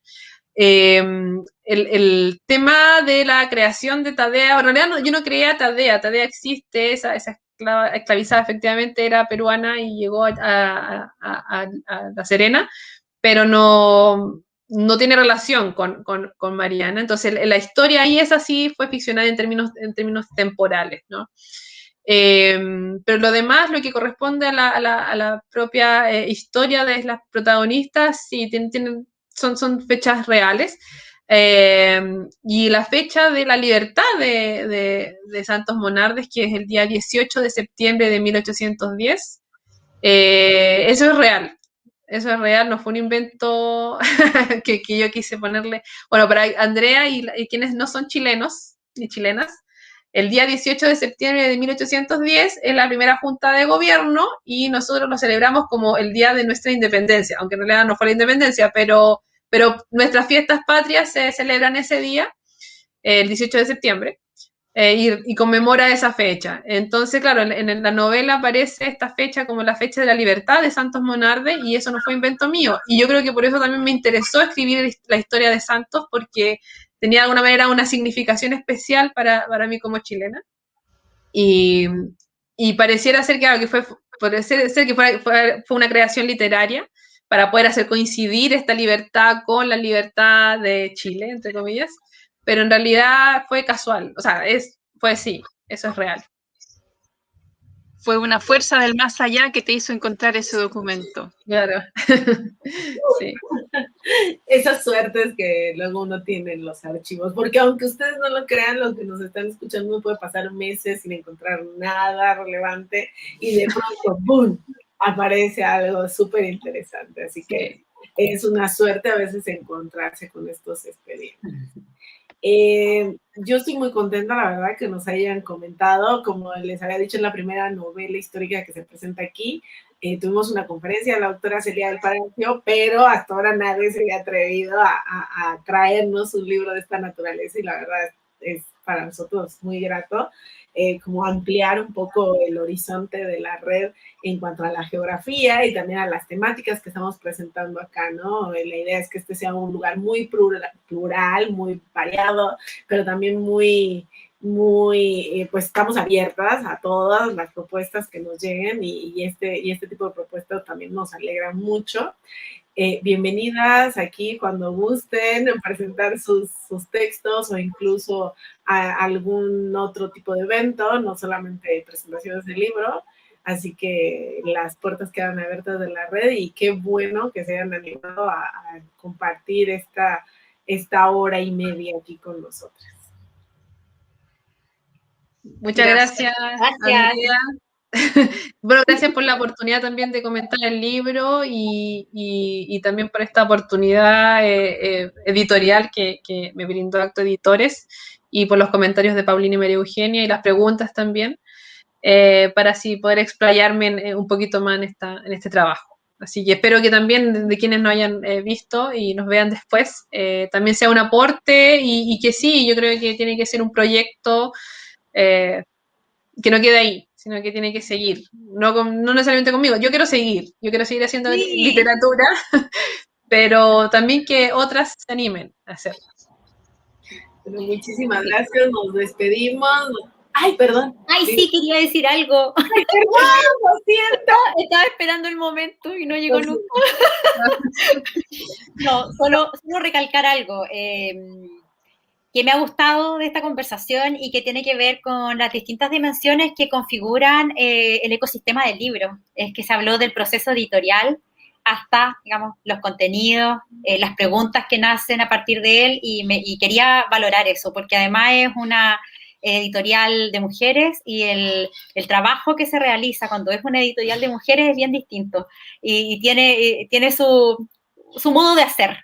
El tema de la creación de Tadea, en realidad yo no creía Tadea existe, esa esclavizada efectivamente era peruana y llegó a La Serena, pero no tiene relación con Mariana. Entonces la historia ahí es así, fue ficcionada en términos temporales, ¿no? Pero lo demás, lo que corresponde a la propia historia de las protagonistas, sí, son fechas reales. Y la fecha de la libertad de Santos Monardes, que es el día 18 de septiembre de 1810, eso es real. Eso es real, no fue un invento que yo quise ponerle. Bueno, para Andrea y quienes no son chilenos ni chilenas, el día 18 de septiembre de 1810 es la primera junta de gobierno y nosotros lo celebramos como el día de nuestra independencia, aunque en realidad no fue la independencia, pero pero nuestras fiestas patrias se celebran ese día, el 18 de septiembre. Y conmemora esa fecha. Entonces, claro, en la novela aparece esta fecha como la fecha de la libertad de Santos Monarde, y eso no fue invento mío. Y yo creo que por eso también me interesó escribir la historia de Santos, porque tenía de alguna manera una significación especial para mí como chilena. Y pareciera ser que, claro, que fue una creación literaria para poder hacer coincidir esta libertad con la libertad de Chile, entre comillas, pero en realidad fue casual, o sea, fue sí, eso es real. Fue una fuerza del más allá que te hizo encontrar ese documento. Claro. Sí. Esas suertes que luego uno tiene en los archivos, porque aunque ustedes no lo crean, los que nos están escuchando, uno puede pasar meses sin encontrar nada relevante y de pronto, ¡boom!, aparece algo súper interesante. Así que es una suerte a veces encontrarse con estos expedientes. Yo estoy muy contenta, la verdad, que nos hayan comentado. Como les había dicho, en la primera novela histórica que se presenta aquí, tuvimos una conferencia de la doctora Celia del Palacio, pero hasta ahora nadie se había atrevido a traernos un libro de esta naturaleza, y la verdad es para nosotros muy grato, como ampliar un poco el horizonte de la red en cuanto a la geografía y también a las temáticas que estamos presentando acá, ¿no? La idea es que este sea un lugar muy plural, muy variado, pero también muy, pues estamos abiertas a todas las propuestas que nos lleguen, y este tipo de propuestas también nos alegra mucho. Bienvenidas aquí cuando gusten presentar sus textos, o incluso a algún otro tipo de evento, no solamente presentaciones de libro. Así que las puertas quedan abiertas de la red, y qué bueno que se hayan animado a compartir esta hora y media aquí con nosotros. Muchas gracias. Andrea. Bueno, gracias por la oportunidad también de comentar el libro, y también por esta oportunidad editorial que me brindó Acto Editores, y por los comentarios de Paulina y María Eugenia y las preguntas también, para así poder explayarme un poquito más en este trabajo. Así que espero que también de quienes nos hayan visto y nos vean después, también sea un aporte, y que sí, yo creo que tiene que ser un proyecto que no quede ahí, sino que tiene que seguir, no necesariamente conmigo. Yo quiero seguir haciendo literatura, pero también que otras se animen a hacerlo. Bueno, muchísimas gracias, nos despedimos. Ay, perdón. Ay, sí, quería decir algo. Ay, perdón, lo siento. Estaba esperando el momento y no llegó nunca. No, solo recalcar algo que me ha gustado de esta conversación, y que tiene que ver con las distintas dimensiones que configuran el ecosistema del libro. Es que se habló del proceso editorial hasta, digamos, los contenidos, las preguntas que nacen a partir de él, y quería valorar eso, porque además es una editorial de mujeres, y el trabajo que se realiza cuando es una editorial de mujeres es bien distinto, y tiene su modo de hacer,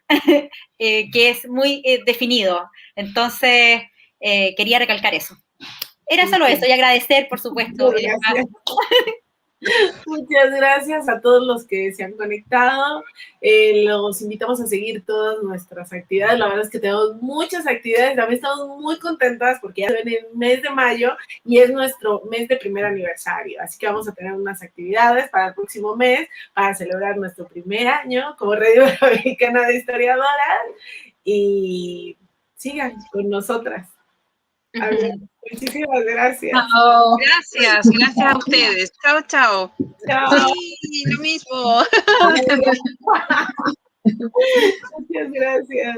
que es muy definido. Entonces, quería recalcar eso. Era solo eso, y agradecer, por supuesto, el espacio. Muchas gracias a todos los que se han conectado. Los invitamos a seguir todas nuestras actividades. La verdad es que tenemos muchas actividades. También estamos muy contentas porque ya se ven el mes de mayo y es nuestro mes de primer aniversario. Así que vamos a tener unas actividades para el próximo mes para celebrar nuestro primer año como Red Iberoamericana de Historiadoras. Y sigan con nosotras. Muchísimas gracias. Chao. Gracias a ustedes. Chao, chao. Chao. Sí, lo mismo. Muchas gracias.